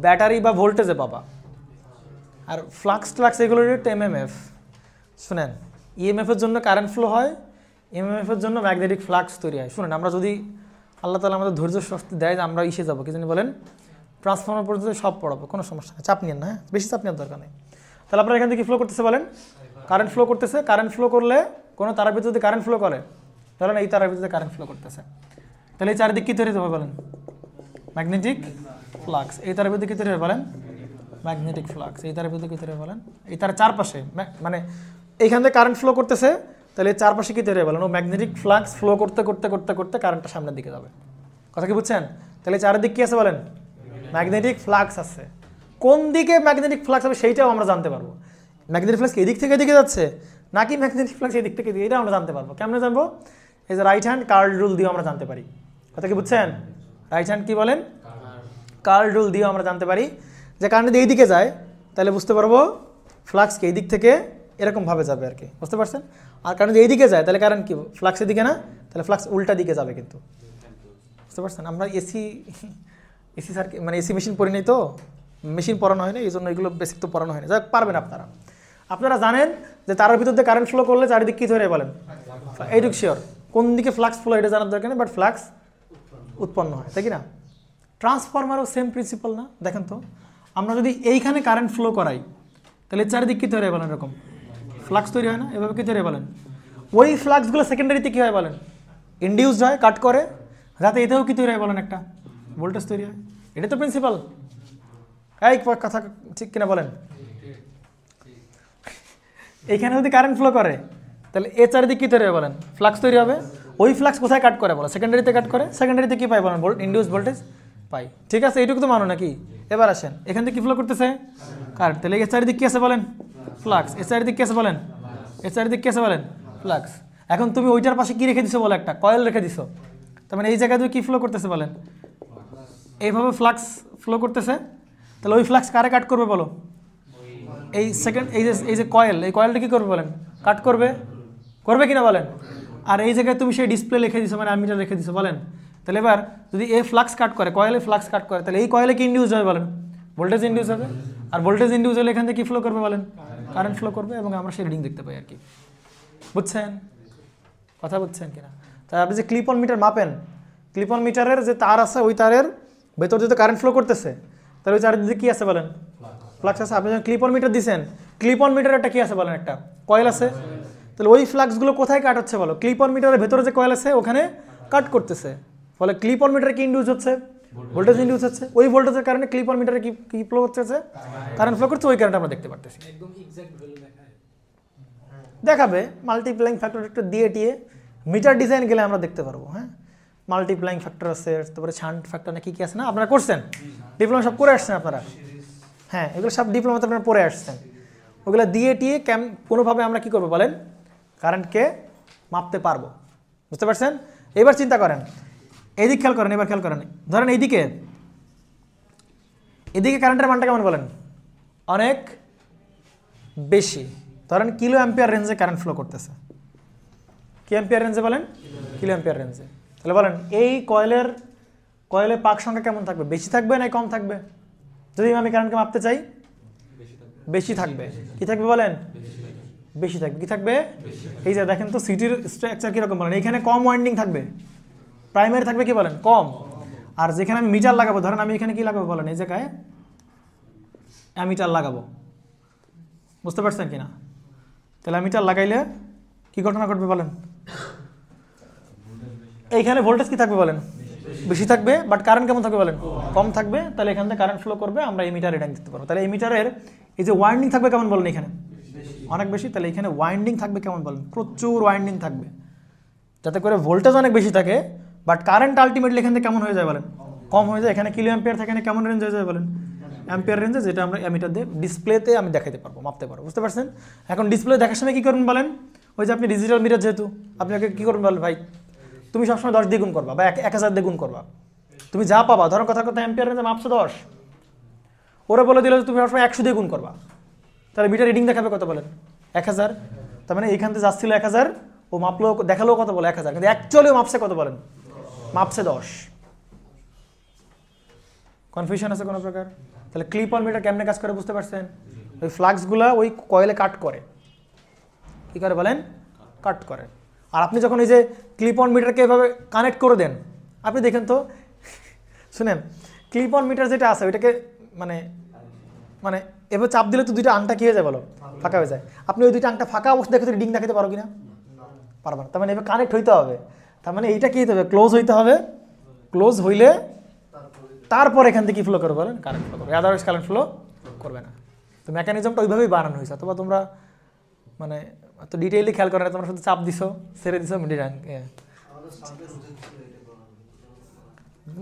ব্যাটারি বা ভোল্টেজে পাবা, আর ফ্লাক্স এগুলোর একটা এমএমএফ। শুনেন, ইএমএফের জন্য কারেন্ট ফ্লো হয়, এমএমএফের জন্য ম্যাগনেটিক ফ্লাক্স তৈরি হয়। শুনেন, আমরা যদি আল্লাহ তাআলা আমাদের ধৈর্য শক্তি দেয় যে আমরা ইসে যাবো, কি জানি বলেন, ট্রান্সফর্মার পর্যন্ত সব পড়াবো, কোনো সমস্যা নেই, চাপ নিয়েন না, হ্যাঁ, বেশি চাপ নেওয়ার দরকার নেই। তাহলে আপনার এখান থেকে ফ্লো করতেছে বলেন, কারেন্ট ফ্লো করতেছে। কারেন্ট ফ্লো করলে কোনো তারের ভিতরে যদি কারেন্ট ফ্লো করে, ধরেন এই তারের ভিতরে কারেন্ট ফ্লো করতেছে, তাহলে এই চারিদিক কী তৈরি হবে বলেন, ম্যাগনেটিক ফ্লাক্স। এই তারের ভিতরে কী তৈরি হবে বলেন, ম্যাগনেটিক ফ্লাক্স। এই তারের ভিতরে কী তৈরি হবে বলেন, এই তারের চারপাশে, মানে এইখান থেকে কারেন্ট ফ্লো করতেছে, তাহলে এই চারপাশে কী তৈরি হবে বলেন, ও ম্যাগনেটিক ফ্লাক্স ফ্লো করতে করতে করতে করতে কারেন্টটা সামনের দিকে যাবে। কথা কি বুঝছেন? তাহলে চারিদিক কী আছে বলেন, ম্যাগনেটিক ফ্লাক্স আছে। কোন দিকে ম্যাগনেটিক ফ্লাক্স হবে সেইটাও আমরা জানতে পারবো। ম্যাগনেটিক ফ্লাক্স এদিক থেকে এদিকে যাচ্ছে নাকি ম্যাগনেটিক ফ্লাক্স এদিক থেকে এদিকে, এটা আমরা জানতে পারবো। কেমনে জানবো? এই যে রাইট হ্যান্ড কার্ল রুল দিয়ে আমরা জানতে পারি। কথা কি বুঝছেন? রাইট হ্যান্ড কি বলেন, কার্ল রুল দিয়েও আমরা জানতে পারি যে কারেন্ট যদি এই দিকে যায়, তাহলে বুঝতে পারবো ফ্লাক্সকে এই দিক থেকে এরকমভাবে যাবে আর কি, বুঝতে পারছেন? আর কারণ যদি এইদিকে যায় তাহলে কারণ কি, ফ্লাক্সের দিকে না, তাহলে ফ্লাক্স উল্টা দিকে যাবে কিন্তু, বুঝতে পারছেন? আমরা এসি সার্কিট মানে এসি মেশিন পড়ি নাই তো, মেশিন পড়ানো হয় না, এই জন্য এগুলো বেসিক তো পড়ানো হয় না। যাই পারবেন আপনারা। আপনারা জানেন যে তারের ভিতর দিয়ে কারেন্ট ফ্লো করলে চারিদিক কী ধরে বলেন, এইটুক শিওর। কোন দিকে ফ্লাক্স ফ্লো এটা জানার দরকার নেই, বাট ফ্লাক্স উৎপন্ন হয়, তাই কি না? ট্রান্সফরমারও সেম প্রিন্সিপাল না? দেখেন তো, আমরা যদি এইখানে কারেন্ট ফ্লো করাই তাহলে চারিদিক কী তৈরি হয় বলেন, এরকম ফ্লাক্স তৈরি হয় না? এভাবে কী তৈরি হয় বলেন? ওই ফ্লাক্সগুলো সেকেন্ডারিতে কী হয় বলেন, ইন্ডিউসড হয়, কাট করে, যাতে এতেও কী তৈরি হয় বলেন, একটা ভোল্টেজ তৈরি হয়। এটা তো প্রিন্সিপাল। এই কথা ঠিক কিনা বলেন? এইখানে যদি কারেন্ট ফ্লো করে তাহলে এ চারিদিক কী তৈরি হবে বলেন, ফ্লাক্স তৈরি হবে। ওই ফ্লাক্স কোথায় কাট করে বলো, সেকেন্ডারিতে কাট করে, সেকেন্ডারিতে কী পাই বলেন, ইন্ডিউস ভোল্টেজ পাই। ঠিক আছে, এইটুকু তো মানো নাকি? এবার আসেন, এখান থেকে কী ফ্লো করতেছে, কারেন্ট, তাহলে এর চারিদিক কী আছে বলেন, ফ্লাক্স। এর চারিদিক কী আছে বলেন, এর চারিদিক কী আছে বলেন, ফ্লাক্স। এখন তুমি ওইটার পাশে কী রেখে দিছো বলো, একটা কয়েল রেখে দিছো, তার মানে এই জায়গায় তুমি কী ফ্লো করতেছে বলেন, এইভাবে ফ্লাক্স ফ্লো করতেছে। তাহলে ওই ফ্লাক্স কারে কাট করবে বলো, এই সেকেন্ড এই যে কয়েল, এই কয়েলটা কী করবে বলেন, কাট করবে, করবে কিনা বলেন। আর এই জায়গায় তুমি সেই ডিসপ্লে লিখে দিছো, মানে অ্যামিটার রেখে দিছো বলেন। তাহলে এবার যদি এ ফ্লাক্স কাট করে, কয়েলে ফ্লাক্স কাট করে, তাহলে এই কয়েলে কি ইন্ডিউস হবে বলেন, ভোল্টেজ ইন্ডিউস হবে। আর ভোল্টেজ ইন্ডিউস হলে এখান থেকে কী ফ্লো করবে বলেন, কারেন্ট ফ্লো করবে, এবং আমরা সেই রিডিং দেখতে পাই আর কি। বুঝছেন কথা, বুঝছেন কিনা? তাই আপনি যে ক্লিপ অন মিটার মাপেন, ক্লিপ অন মিটারের যে তার আছে, ওই তারের ভেতর যদি কারেন্ট ফ্লো করতেছে, তাহলে ওই চারিদিকে কী আছে বলেন, ফ্লাক্স আছে। আপনি যখন ক্লিপ অন মিটার দিচ্ছেন, ক্লিপ অন মিটার একটা কী আছে বলেন, একটা কয়েল আছে। তাহলে ওই ফ্লাক্সগুলো কোথায় কাট হচ্ছে বলো, ক্লিপ অন মিটারের ভেতরে যে কয়েল আছে ওখানে কাট করতেছে। ফলে ক্লিপ অন মিটারে কি ইন্ডিউস হচ্ছে, ভোল্টেজ ইন্ডিউস হচ্ছে। ওই ভোল্টেজের কারণে ক্লিপ অন মিটারে কি ফ্লো হচ্ছে, কারেন্ট ফ্লো করছে, ওই কারেন্ট আমরা দেখতে পারতেছি। একদম এক্সাক্ট ভ্যালু দেখাবে মাল্টিপ্লাইং ফ্যাক্টর একটা দিয়ে টিয়ে, মিটার ডিজাইন গেলে আমরা দেখতে পারবো। হ্যাঁ, মাল্টিপ্লাইং ফ্যাক্টর আছে, তারপরে শান্ট ফ্যাক্টর না কী কী আছে না, আপনারা করছেন, ডিপ্লোমা সব করে আসছেন আপনারা। হ্যাঁ, এগুলো সব ডিপ্লোমাতে আপনারা পড়ে আসছেন। ওগুলো দিয়ে টিয়ে কোনোভাবে আমরা কী করবো বলেন, কারেন্টকে মাপতে পারবো, বুঝতে পারছেন? এবার চিন্তা করেন, এইদিক খেয়াল করেন, এবার খেয়াল করেন, ধরেন এদিকে কারেন্টের মানটা কেমন বলেন, অনেক বেশি। ধরেন কিলো অ্যাম্পিয়ার রেঞ্জে কারেন্ট ফ্লো করতেছে। কি অ্যাম্পিয়ার রেঞ্জে বলেন, কিলো অ্যাম্পিয়ার রেঞ্জে। তাহলে বলেন এই কয়েলের পাক সংখ্যা কেমন থাকবে, বেশি থাকবে না কম থাকবে? যদি আমি কারেন্টকে মাপতে চাই, বেশি থাকবে। কি থাকবে বলেন, বেশি থাকবে। কি থাকবে, এই যে দেখেন তো সিটির স্ট্রাকচার কীরকম বলেন, এখানে কম ওয়াইন্ডিং থাকবে, প্রাইমারি থাকবে কি বলেন, কম। আর যেখানে আমি মিটার লাগাবো, ধরেন আমি এখানে কি লাগাবো বলেন, এই জায়গায় অ্যামিটার লাগাবো, বুঝতে পারছেন কিনা? তাহলে অ্যামিটার লাগাইলে কি ঘটনা ঘটবে বলেন, এইখানে ভোল্টেজ কি থাকবে বলেন, বেশি থাকবে, বাট কারেন্ট কেমন থাকবে বলেন, কম থাকবে। তাহলে এখান থেকে কারেন্ট ফ্লো করবে, আমরা এই মিটার রিডিং দিতে পারবো। তাহলে এই মিটারের এই যে ওয়াইন্ডিং থাকবে কেমন বলেন, এখানে অনেক বেশি। তাহলে এখানে ওয়াইন্ডিং থাকবে কেমন বলেন, প্রচুর ওয়াইন্ডিং থাকবে, যাতে করে ভোল্টেজ অনেক বেশি থাকে, বাট কারেন্ট আলটিমেটলি এখান থেকে কেমন হয়ে যায় বলেন, কম হয়ে যায়। এখানে কিলো অ্যাম্পিয়ার থাকে, এখানে কেমন রেঞ্জ হয়ে যায় বলেন, অ্যাম্পিয়ার রেঞ্জে, যেটা আমরা অ্যামিটার দিয়ে ডিসপ্লেতে আমি দেখাতে পারবো, মাপতে পারবো, বুঝতে পারছেন? এখন ডিসপ্লে দেখার সময় কী করবেন বলেন, ওই যে আপনি ডিজিটাল মিটার, যেহেতু আপনাকে কী করবেন বলেন, ভাই তুমি সবসময় 10 দিয়ে গুণ করবা বা 1000 দিয়ে গুণ করবা, তুমি যা পাবা, ধরো কথা অ্যাম্পিয়ার রেঞ্জে মাপছো 10, ওরা বলে দিল যে তুমি সবসময় 100 দিয়ে গুণ করবা, তাহলে মিটার রিডিং দেখাবে কত বলেন, 1000। তার মানে এইখান থেকে যাচ্ছিল 1000, ও মাপলো, দেখালো কত বলে 1000, কিন্তু অ্যাকচুয়ালি মাপছে কত বলেন, মাপছে 10। কনফিউশন আছে কোনো প্রকার? তাহলে ক্লিপ অন মিটার কেমনে কাজ করে বুঝতে পারছেন? ওই ফ্লাক্সগুলো ওই কয়েলে কাট করে, কী করে বলেন, কাট করে। আর আপনি যখন এই যে ক্লিপ অন মিটারকে এভাবে কানেক্ট করে দেন, আপনি দেখেন তো, শুনেন, ক্লিপ অন মিটার যেটা আছে ওইটাকে মানে মানে এবার চাপ দিলে তো দুইটা আংটা কী হয়ে যায় বলো, ফাঁকা হয়ে যায়। আপনি ওই দুইটা আংটা ফাঁকা অবস্থা দেখে রিডিং দেখাতে পারো কিনা, পারবা না। তার মানে এবার কানেক্ট হইতে হবে, তার মানে এইটা কী হতে হবে, ক্লোজ হইতে হবে, ক্লোজ হইলে তারপর এখান থেকে কী ফ্লো করবে বলেন, কারেন্ট ফ্লো করবে, আদারওয়াইজ কারেন্ট ফ্লো করবে না। তো মেকানিজমটা ওইভাবেই বানানো হয়েছে, অথবা তোমরা মানে তো ডিটেইলি খেয়াল করে না, তোমরা শুধু চাপ দিছো, ছেড়ে দিছো,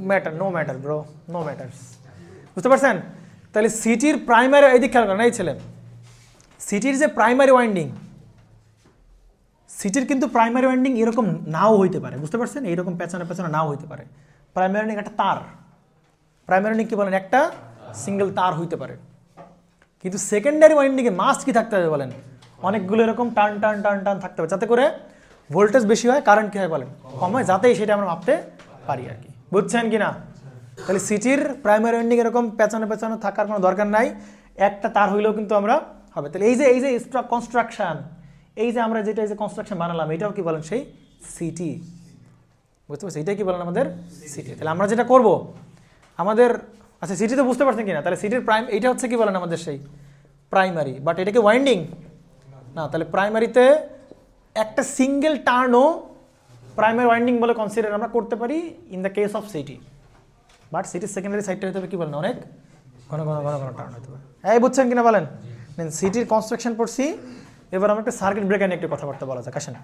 matter, no matter bro, no matters, বুঝতে পারছেন? তাহলে সিটির প্রাইমারি, এই দিক খেয়াল করেন এই ছেলে, সিটির যে প্রাইমারি ওয়াইন্ডিং, সিটির কিন্তু প্রাইমারি ওয়াইন্ডিং এরকম নাও হইতে পারে, বুঝতে পারছেন? এইরকম পেছনে পেছনে নাও হইতে পারে। প্রাইমারি ওয়াইন্ডিং একটা তার, প্রাইমারি ওয়াইন্ডিং কি বলেন, একটা সিঙ্গেল তার হইতে পারে। কিন্তু সেকেন্ডারি ওয়াইন্ডিংয়ে মাস্ট কি থাকতে হবে বলেন, অনেকগুলো এরকম টান টান টান টান থাকতে হবে, যাতে করে ভোল্টেজ বেশি হয়, কারেন্ট কী হয় বলেন কম হয়, যাতে সেটা আমরা মাপতে পারি আর কি। বুঝছেন কি না? তাহলে সিটির প্রাইমারি ওয়াইন্ডিং এরকম পেঁচানো পেঁচানো থাকার কোনো দরকার নাই, একটা তার হইলেও কিন্তু আমরা হবে। তাহলে এই যে কনস্ট্রাকশন, এই যে আমরা যেটা এই যে কনস্ট্রাকশন বানালাম, এটাও কি বলেন সেই সিটি। বুঝতে পারছি? এটাই কি বলেন আমাদের সিটি। তাহলে আমরা যেটা করব আমাদের, আচ্ছা সিটি তো বুঝতে পারছেন কিনা? তাহলে সিটির প্রাইম এইটা হচ্ছে কি বলেন আমাদের সেই প্রাইমারি, বাট এটা কি ওয়াইন্ডিং না। তাহলে প্রাইমারিতে একটা সিঙ্গেল টার্নও প্রাইমারি ওয়াইন্ডিং বলে কনসিডার আমরা করতে পারি in the case of city, but সিটির সেকেন্ডারি সাইডটা হতে হবে কি বলেন অনেক ঘন ঘন ঘন ঘন টার্ন হতে পারে। এই বুঝছেন কিনা বলেন? সিটির কনস্ট্রাকশন পড়ছি, এবার আমরা একটা সার্কিট ব্রেকার নিয়ে একটু কথাবার্তা বলা যাক। আসেন।